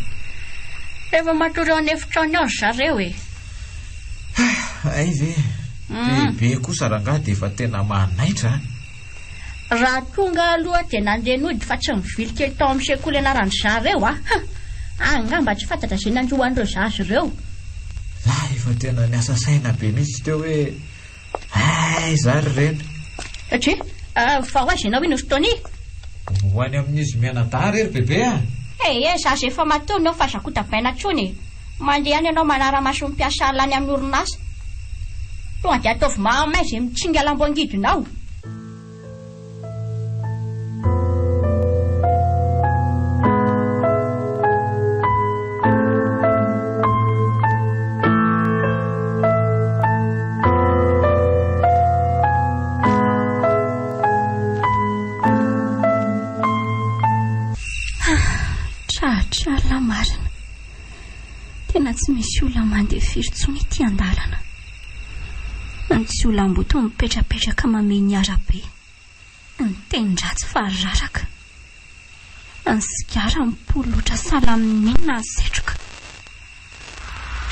Efa matory ao an-efitrano ao zareo e. Ay ve bebe kosa rangahy dia efa tena manaitra. Raha tonga aloha dia nandeha nody fa tsy mivily kely tao amin'ny sekoly ianaran'ny zareo angamba tsy fantatra izay nanjohan'ireo zazy ireo. Efa tena niasa saina be mihitsy teo hoe aiza ry reny. Fa ho azy ianao ino fotoany? Ho any amin'izy mianadahy rery bebe zazy efa matoy nao fa zakotabaina tsony. Mandeha any ianao manara-maso mpiasa lany amin'ny orinasa. Tonga dia ataovy mamay izay mitsinga lambo-angidinao. Tratra marina. Tena tsy misy olona mandeha firy tsony ity an-dalana. Ny tsy olam-boto mipetrapetraka mameny arabe. Ny tendra tsy fararaka. Ny sigara mipolotra salaminina ny setroka.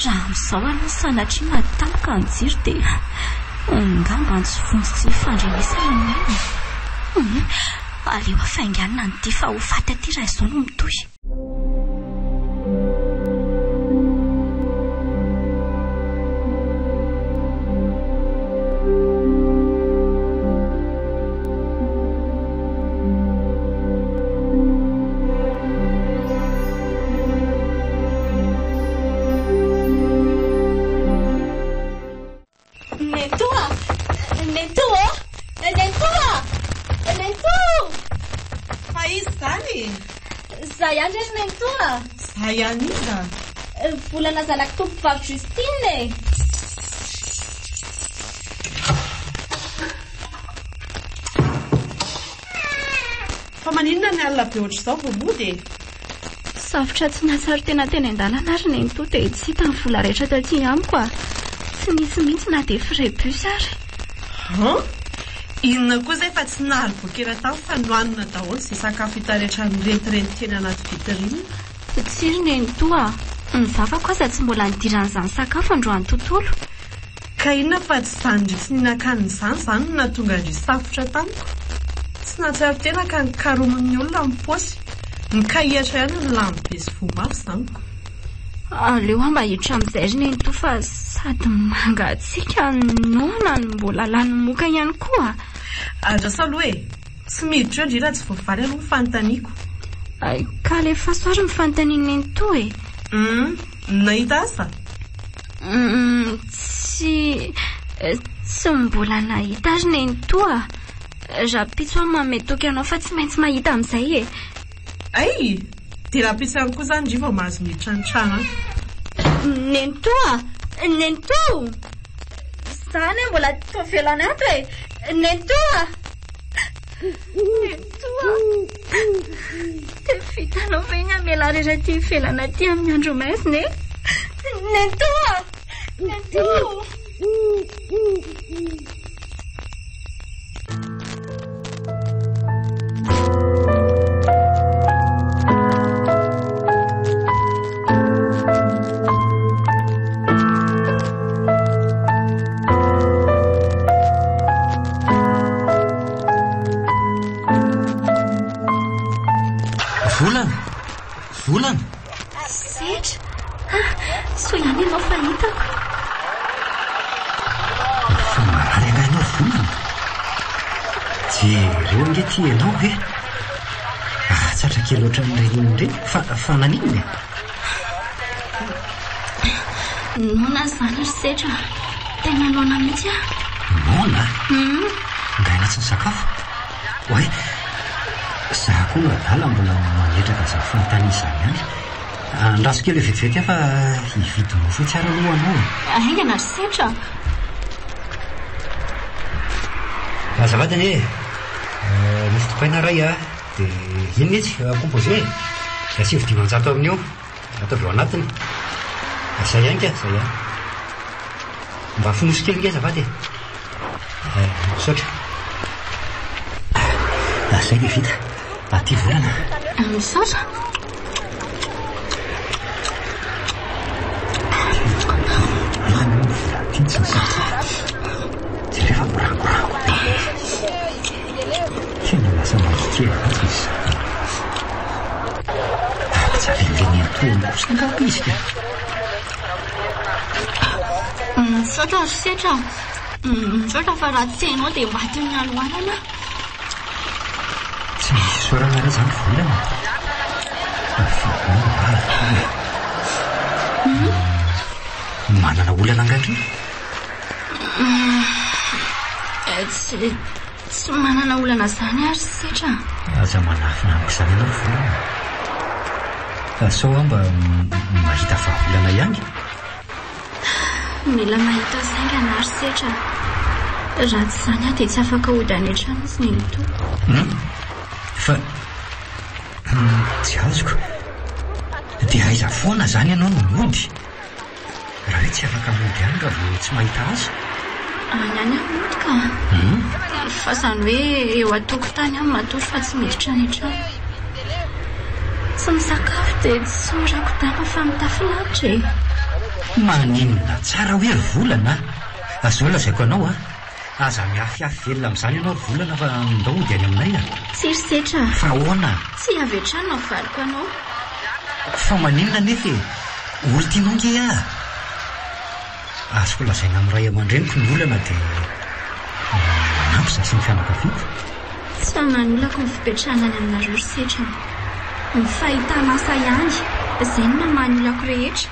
Raha amin'izao aloha sanatria matampoka ny jiro dia ngamba tsy vonjy fandrenesana mihitsy. Aleo afainganina nyity fahofaty aty raha izao no mitohy. Ayaniza volana zanako tompo vavy Justine. Fa maninona ny alina be ohatr'izao vomody? Safotra tsy natsaro tena teny an-dalana ary ny to dia tsy hita ny vola rehetra taty amiko a. Tsy nisy mihitsy na dia frébus ary. Inona koa izay fa tsy nahary bokera tany fa nohanina daholo izay sakafo hita rehetra mirentireny teny anaty vitrine. Tsirony ny toa. Ny vavako aza tsy mbola nidiran'izany sakafo androany tontolo. Ka inona fa tsy zandritsy ninakan'izany izany no nahatonga andry safotra tamiko. Tsy natsaro tena ka nikaromon'ny olona amin'ny paosy. Nikahihatra ihany ny lamy be sy vomafy izaniko. Aleo amba hiditra amin'izay ry ny to fa sady mangatsiaka noana ny mbola lany moka ihany koa. Adrasa aloha tsy miditra eo ndrira tsy voavaly aloha ny fanontaniako. Ka le fasoary ny fanontaniana ny to nahita asa? Tsy mbola nahita ary ny to a. Raha pitso aho mametoky anao fa tsy maintsy mahita amin'izay Ay, dia raha pitso ihany koa izany ndry vao mahazo miditra ny trano any. Nento! Izany mbola toavelana ato Nento! Dia vitanao ve ny amela rehetra ty felana ty amin'ny andro maizina Nento! Volana? Setra? So ihany ianao fahitako. Fa marary angainao volana. Jereo nge ty ianao ve? Tsatra kely oatra n'ilay indray fa naninona? Nona izany ry setra. Tena nona mihitsy a. Nona? Ngaina tsy ny sakafo? Oe, zaho koa ngadala mbola manetraka izany fanontaniana ihany. Andraso kely vetivety fa hividy mofo tsara aloha anao. Aingana ry setra. Azafady anie, misy topaina ray dia ino mihitsy kompoze? 7,500 amin'io, ataovy ao anatiny. Izay ihany ka, izay ihany. Mba fonosy kely nge azafady misaotra. Izay dia vita. Aty volana. Misaotra. Ty tsy nisakafo. Dia rehefa morangorango. Tena lasa malikely aty izy. Afatsavely antono kosa angamba izy ka. Misaotra ry setra. Misaotra fa raha tsy hainao dia maty ny alohanana. Tsy misy sorana raha izany volana. Manana olana angatri? Tsy manana olana izany ary setra. Aza manafina amiko izany ianao volana. Sao amba mahita vahaolana ihany? Mila mahita zaingana ary setra. Raha tsy izany aho dia tsy afaka hody any an-trano izy ny to. Fa tsy azoko. Dia aiza foana izany ianao no mody? Raha hoe tsy afaka mody ihany raha vao tsy mahita azy? manany amotka fa zany hoe eo atokotany amin'ny matory fa tsy miditra ny trano tsy misakafo dia tsy orako dama fa mitafilanitra e. Maninona tsara hoe volana azao lazaiko anao aza miafiafy velona amin'izany ianao volana fa ndaody any aminay tsy risetra fa ahoana tsy avy an-trano no valiko anao fa maninona nefa olo tianonge azoko lazaina amin'ny ray aman-dreniko ny olana dia nampy za sy ny fianakaviako tsy fananolako ny fipetrahana any aminareo risetra ny fahitana asa ihany izay no mamanolako rehetra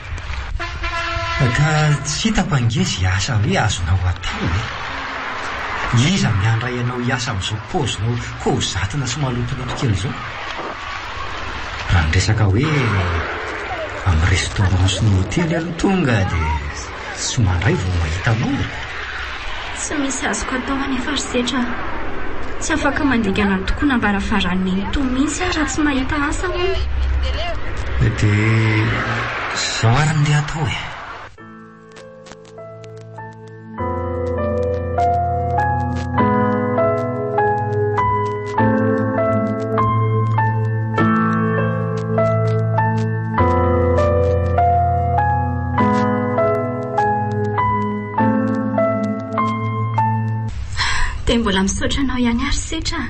ka tsy hita-pangezy asa hoe azonao atao iza miandray ianao hiasa amin'izao paozinao kozatina sy malotoloto kely izao raha nyresaka hoe amin'ny restaurant sy ny hotely aloha tonga dia tsy mandray vao mahita anao tsy misy azoko atao anefa risetra tsy afaka mandingana ny tokoa nambarafaran'ny to mihitsy raha tsy mahita asa hono dia zao ary ndeha atao mbola misaotra anao ihany ary setra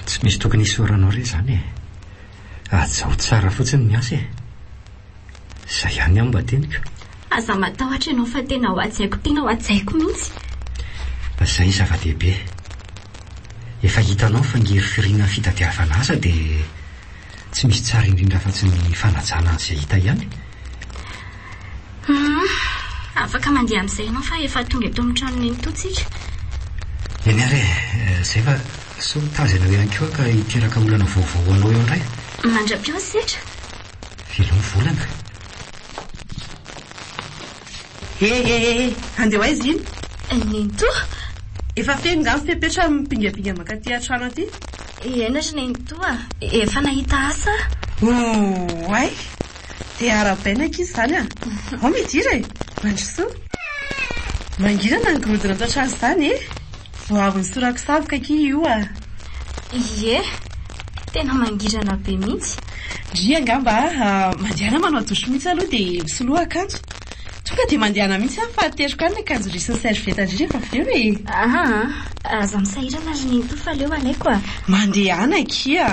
tsy misy tokony hisoranao re zany azao tsara fotsiny ny asa zay ihany aho mba tenika aza matahotra ianao fa tena ho atsaiko tena ho atsaiko mihitsy zay zava-dehibe efa hitanao fa ngery firiana fitadiavana asa dia tsy misy tsara indrindra fa tsy ny fanajana an'izay hita ihany afaka mandeha amin'izay ianao fa efa tonga eto amin'ny tranony totsika eny ary zay fa so tazana ho ihany koa ka hiteraka olana vaovao anao eo indray mandra-pio setra velony volana andeha ho aizy iny ninto efa fengano fepetra mipingapinga makaty atrano aty enatra nintoa efa nahita asa ay dia ara-bainaka izy zany ao midira mandrosoa mangirana ny gorodina ato atrano izany vao avy ny sorako savoka ki io ie tena mangirana be mihitsy ry angamba mandehana manao dosy mihitsy aloha dia misoloha akanjo tonga dia mandehana mihitsy fahateriko any akanjo risiny servieta ry rehefa aveo aza misahirana ry ninto fa leo alaiko mandehana kia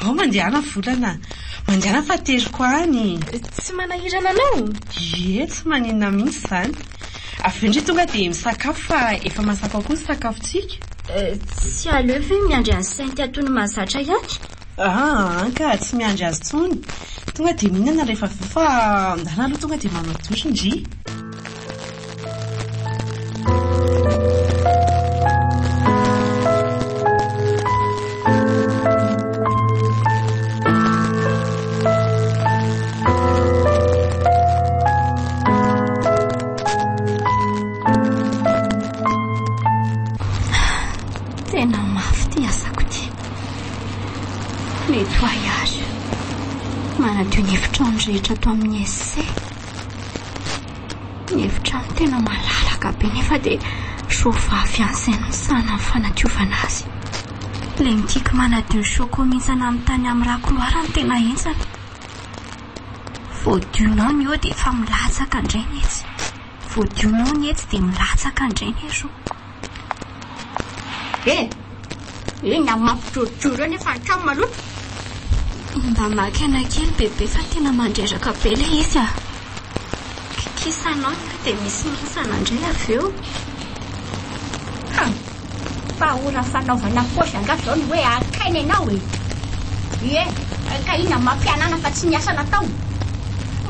ao mandehana volana mandehana fahateriko any tsy manahirana anao ie tsy maninona mihitsy izany avy indray tonga dia misakafo fa efa masaka koa ny sakafontsika tsy aleo ve miandry azy sainty atony mahazatra ihany ka tsy miandry azy tsony tonga dia mihinana rehefa veo fa ndana aloha tonga dia manao dosy ndry Trano rehetra ato amin'ny esse ny efitrano tena malalaka be nefa dia sovavy ansaina misana amin'ny fanadiovana azy ilay mitiky manadio ny soko mintsana amin'ny tany amin'ny rakoloara ny tena entsana voadionao ny eo dia efa milatsaka indray ny etsy voadionao ny etsy dia milatsaka indray ny ezo iny mampijorojoro nefa antrano maloto mba makana kely bebe fa tena mandreraka be le izy kisanao dia misy mihisana indray avy eo fa ora fanaovana posy anga zao ny hoe akaina ianao ka ina mampianana fa tsy niasana tao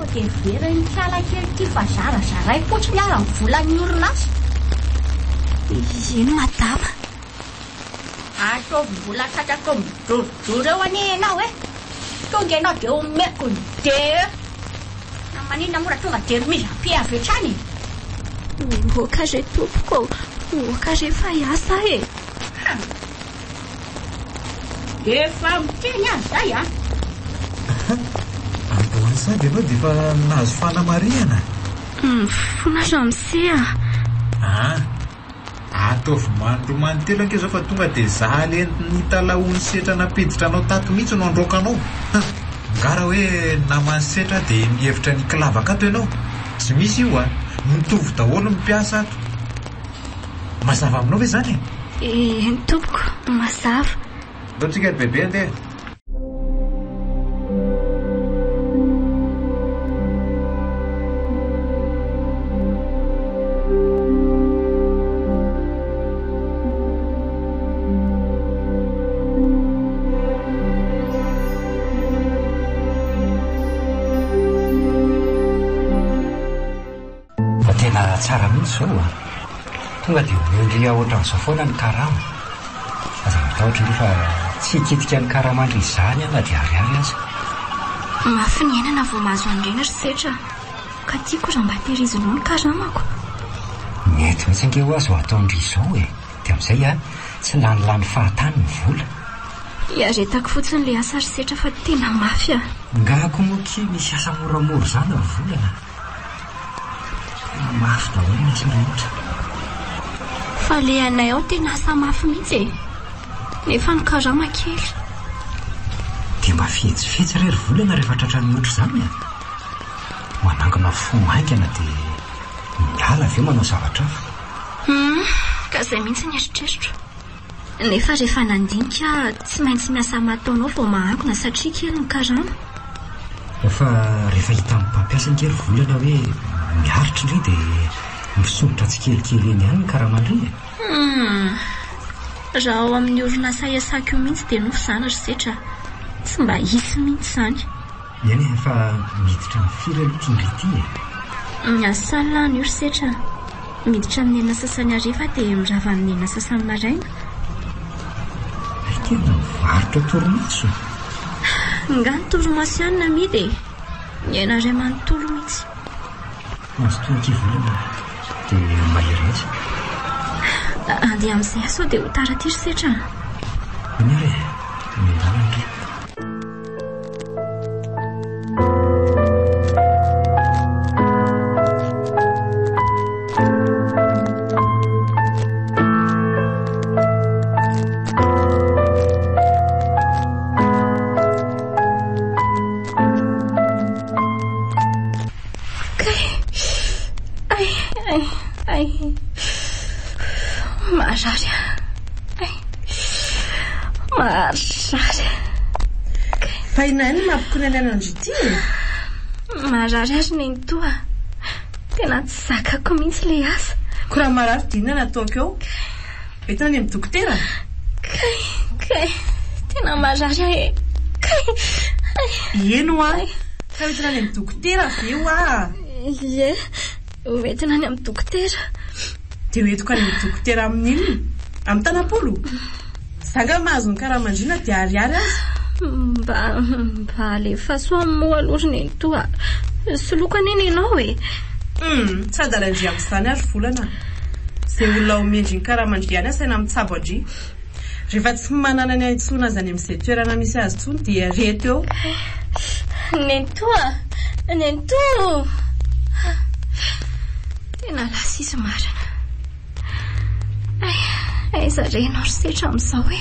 o dia vera ny fiala kely ty fa zarazaray fotsiny ara ny volan'ny orinasa ino madama ataovy-bola tratrako mijorojoro eo ani ianao tonga ianao dia omeko ny de na maninona mora tonga dia romiza mpiavy hatrany oka re tompoko oka rehefa hiasa efa miteny azy zay andoany sady ianao dia efa nahazo fanamariana fonatra misia ataovy mandromantelo ankeza fa tonga dia za le nitalaony setra napiditra anao tato mihitsy no androkanao. Ngara hoe namany setra dia mihevitra ny kilavaka ato ianao. Tsy misy io a, mitovy daholo mipiasa ato. Mazava aminao ve zany e? Tompoko, mazava. Ataontsika ry bebe andeha. Tsara mihitsy zao a, tonga dia miondria ohatran'izao foana ny karama. Aza matahotra nefa tsy hiketika ny karama andry izany na dia ariary aza. Mafy ny ainana vao mahazo andrena ry setra, ka tiako raha mba tehirizino ny karamako. Mety mihitsy ange ho azy ho ataondry izao e, dia amin'izay a tsy lanilany fahatany ny vola. Iaretako fotsiny ilay asa ry setra fa tena mafy a. Ngako moky misy asa moramora zany ny volana. Mafy daholo ny asa rehetra. Fa le anay ao tena asa mafy mihitsy e, nefa ny karama kely. Dia mba fihetsifetsy rery volana rehefa tratran'ny ohatr' izany a. Manangana fo maingana dia miala avy eo manao zavatra hafa. Ka izay mihitsy ny eritreritro. Nefa rehefa nandinika tsy maintsy miasa mataonao vao mahakona satria kely ny karama. Fa rehefa hita amin'ny mpampiasa kely volana hoe miaritra indray dia misonitra tsikelikely eny ihany ny karama indray e. Raha ao amin'ny orinasa iasako io mihitsy dia nofo izany ry setra, tsy mba hisy mihitsy izany. Eny e, fa miditra ny firy aloha indrity e. Miasalana io ry setra, miditra amin'ny enina sasany hariva dia mirava amin'ny enina sasany maraina. Tena mivarotra torimaso. Nga ny torimaso ihany namidy e, ny aina iray manontolo mihitsy. Maso toaky volana dia mahery mihitsy. Andeha amin'izay aso dia ho tara ty ry setra. Mary e, mindala indray. Marary. Marary. Paina ny mampikonelana andrity e. Marary ary ny toa. Tena tsy zakako mihitsy le asa. Ko raha marary dinana ataoko eo. Entina any amin'ny dokotera. Kay. Tena marary e. Eno a. Ka entina any amin'ny dokotera veo a. Ie. Entina any amin'ny dokotera. Dia hoentiko any amin'ny dokotera amin'inona? Amin'ny tanapolo? Zanga mahazo ny karamandrina dia ariary azy. Mba alefa soa moa aloha ny toa. Soloka neny ianao e. Sady alandry amin'izany ary volana. Izay olona omendry ny karamandriana asaina mitsabo andry. Rehefa tsy manana ny antsona azy any amin'izay toerana misy azy tsony dia reto eo. Nentoa. Tena lasisy marina. Aiza reno ry setra amin'izao e.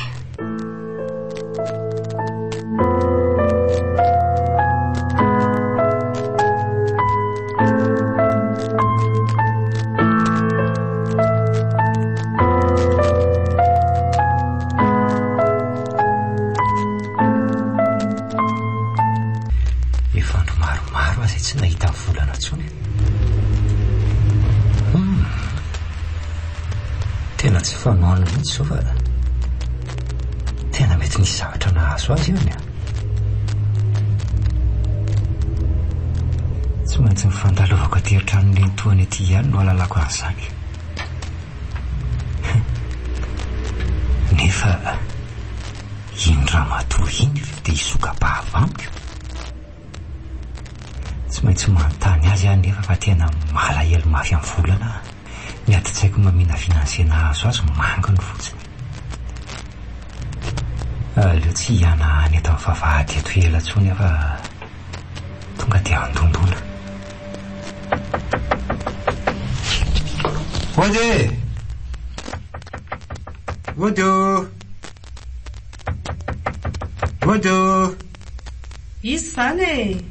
Efa andro maromaro azy tsy nahita volana intsony. Tena tsy fanohana mihitsy zao fa tena mety nisy zavatra nahazo azy io ny a. Tsy maintsy mifandalovako ateritrano ny toany ety ihany no alalako an'izany. Nefa iny raha matoa iny dia hisoka-bava amiko. Tsy maintsy manontany azy ihany nefa fa tena malahelo mafy amin'ny volana. Miady tsy haiko mamina finansena azo azy mangany fotsiny. Aleo tsy hiana any eto amin'ny vavahady eto ela intsony fa tonga dia andondona. Ode! Odo! Odo! Izy zany e.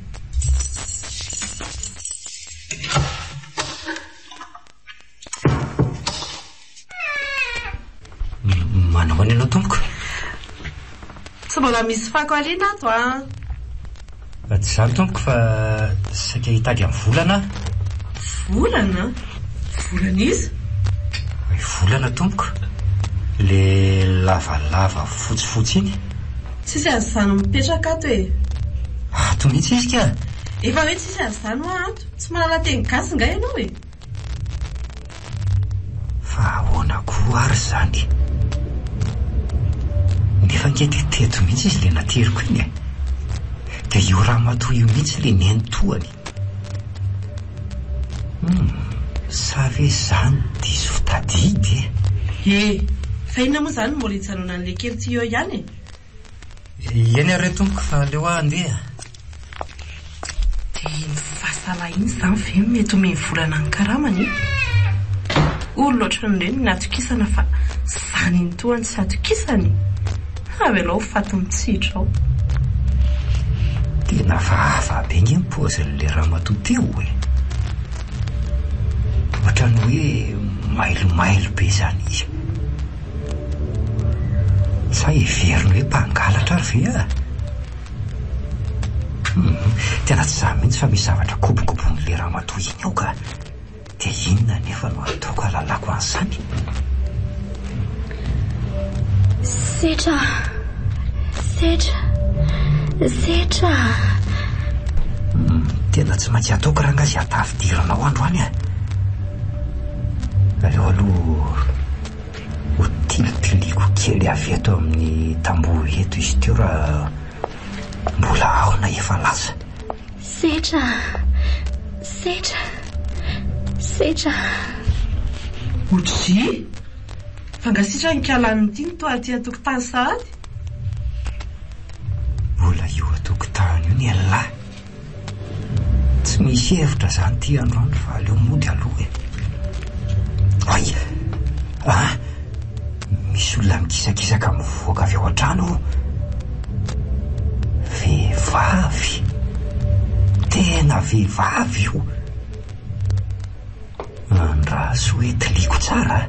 Manao any ianao tompoko? Tsy mbola misy fako aliana ato a. Tsy zany tompoko fa saika hitady amin'ny volana. Volana? Volana izy? Volana tompoko. Le lavalava fotsifotsy iny. Tsisy azy zany mipetraka ato e. Ato mihitsy izy ka. Efa hoe tsisy azy zany hoa ato. Tsy manala teny gasy nga ianao e. Fa ahoana koa ary zany. Nefa ngeteteto mihitsy izy le nateriko iny e. Dia io raha matoa io mihitsy le nentoany. Sa ve zany diso fitadidy e? Fa inona moa zany mbola hijanona an'le kely ty eo ihany e? Eny ary tompoko fa leo andeha. Dia mivasala iny zany ve mety omeny volana ny karamany? Olona ohatran'ireny natokisana fa zany iny toany tsy atokisany. Avelao faty mitsidra ao. Tena vaava be nge pozin'le raha matoa teo e. Ohatrany hoe mailomailo be zany izy. Sa heveriny hoe mpangalatra ary ve a? Tena tsy zany mihitsy fa misy zavatra kobokobon'le raha matoa iny ao ka. Dia inona nefa no ataoko alalako an'izany? Setra. Tena tsy maintsy ataoko raha ngazy atafidiranao androany a. Aleo aloha ho tilitiliko kely avy eto amin'ny tamboho eto izy teo raha mbola ao na efa lasa. Setra. Ohatry fa ngasitra nikalan'ny ty ny toa aty atokotany sahady. Mbola io atokotany io ny alahy. Tsy misy hevitra zany ty androany fa aleo mody aloha e. Ay! Misy olona mikisakisaka mivoaka avy ao an-trano. Vehivavy. Tena vehivavy io. Andraso hoe tiliko tsara.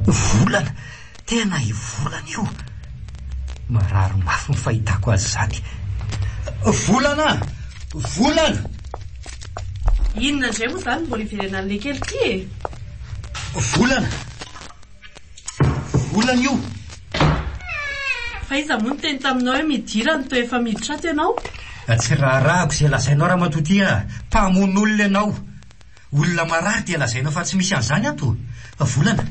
Volana. Tena i volana io. Marary mafy ny fahitako azy zany. Volana! Volana! Inona indray moa zany mbola hiverena an'le kely ty e? Volana! Volana io! Fa iza moa ny teny taminao hoe midira ny toa efa miditra ato ianao? Tsy raharahako izay lazainao raha matoty a. Mpamono olona ianao. Olona marary dia lazainao fa tsy misy an'izany ato. Volana!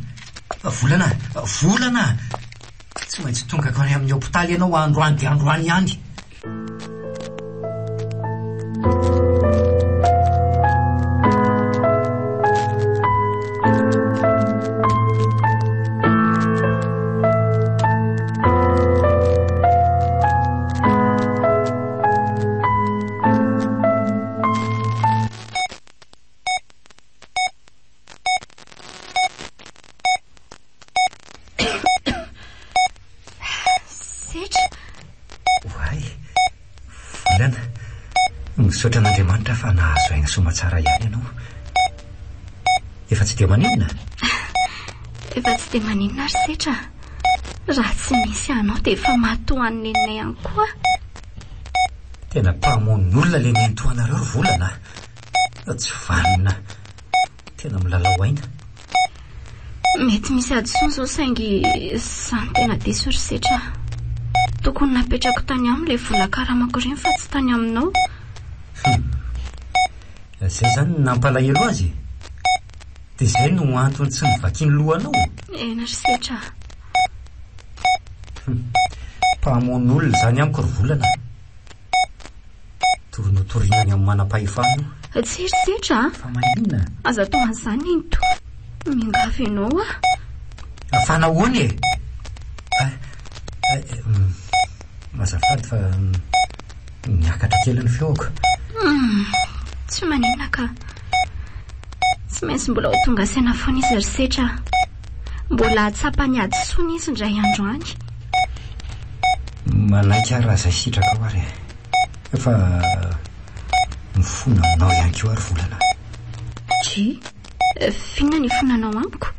Tsy maintsy tongako any amin'ny hôpitaly ianao androany dia androany ihany. Misaotra an'Andriamanitra fa nahazo aina somatsara ihany ianao. Efa tsy dia maninona? Efa tsy dia maninona ary Setra. Raha tsy misy anao dia efa matohan'ny nenay ihany koa. Tena mpamon'olona le nentoanareo volana. Tsy vanina. Tena milalao aina. Mety misy adison zao saingy zany tena diso ry Setra. Tokony napetrako tany amin'ilay vola karamako ireny fa tsy tany aminao. Izay zany nampalahelo azy. Dia izay no antony tsy nivakiany lohanao. Ena ry Setra. Mpamon'olona zany amiko ry volana. Toronotorinany amin'ny manam-pahefana. Tsy ry Setra. Fa maninona? Aza tao an'izany iny to. Mingavy ianao a. Fa nahoana e? Mazafady fa niakatra kely ny feoko. Tsy maninona ka. tsy maintsy mbola ho tonga saina foana izy ry setra. Mbola tsapany ady sony izy indray andro any. Manaiky raha izay sitraka ho ary efa mifona aminao ihany koa ary volana. Tsy fiona ny fonanao amiko.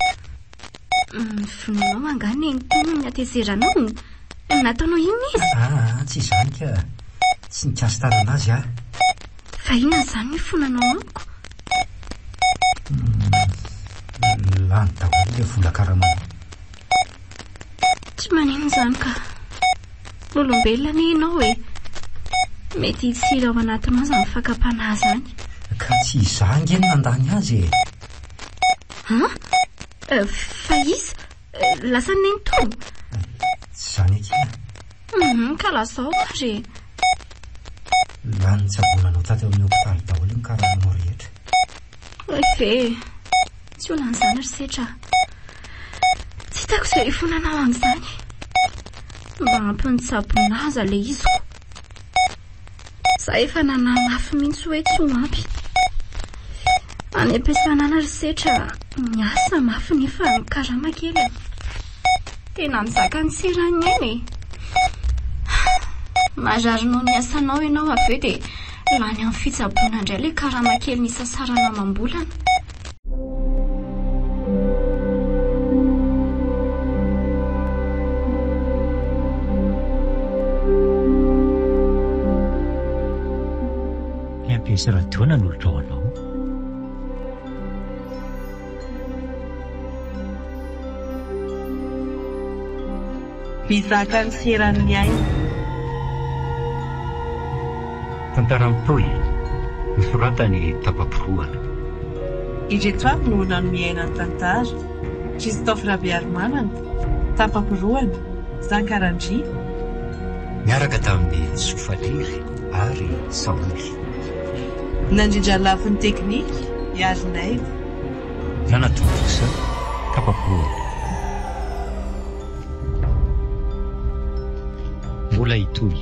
Fonanao angany ny atezeranao nataonao iny izy. Tsy izany ka tsy nikasy tarana azy a. Fa inona izany ny fonanao amiko? Lany daholo ilay vola karamanao. Tsy manino izany ka olombelona ny ianao e. Mety tsy ao anatinao izany fakapana izany. Ka tsy izany ny nandany azy e. Fa izy lasa nenitony. Tsy izany akina. Ka lasao ary lany tsabonanao taty amin'ny hopitaly daholo ny karamanao rehetra. Ve tsy olan'izany ry setra. Tsy hitako izay fonanao amin'izany. Mba ampinitsabona le iziko. Za efa nananafy mihitsy hoe tsy ho ampy. Any am-piasana ry setra miasa mafy nefa karama kely. Tena mizaka ny sirany eny e. Mahazarinao ny asanao ianao avy eo dia lany amin'ny fitsaboana indray ilay karama kely ny sasarana amam-bolana. Ny ampiasa radiona nolotra ao anao. Bizaka ny seran'ny aina. Tantara mitoy nisoratany tapaporoana. Ireto avy no nanomiaina ny tantara. Christophe Rabearmanana, tapaporoana, Zankarandria. Miaraka tamin'ny Sofaliry ary Saoly. Nandrindra lafin'ny teknika Yarinaiva. Nanatokosa tapaporoana. Mbola itoy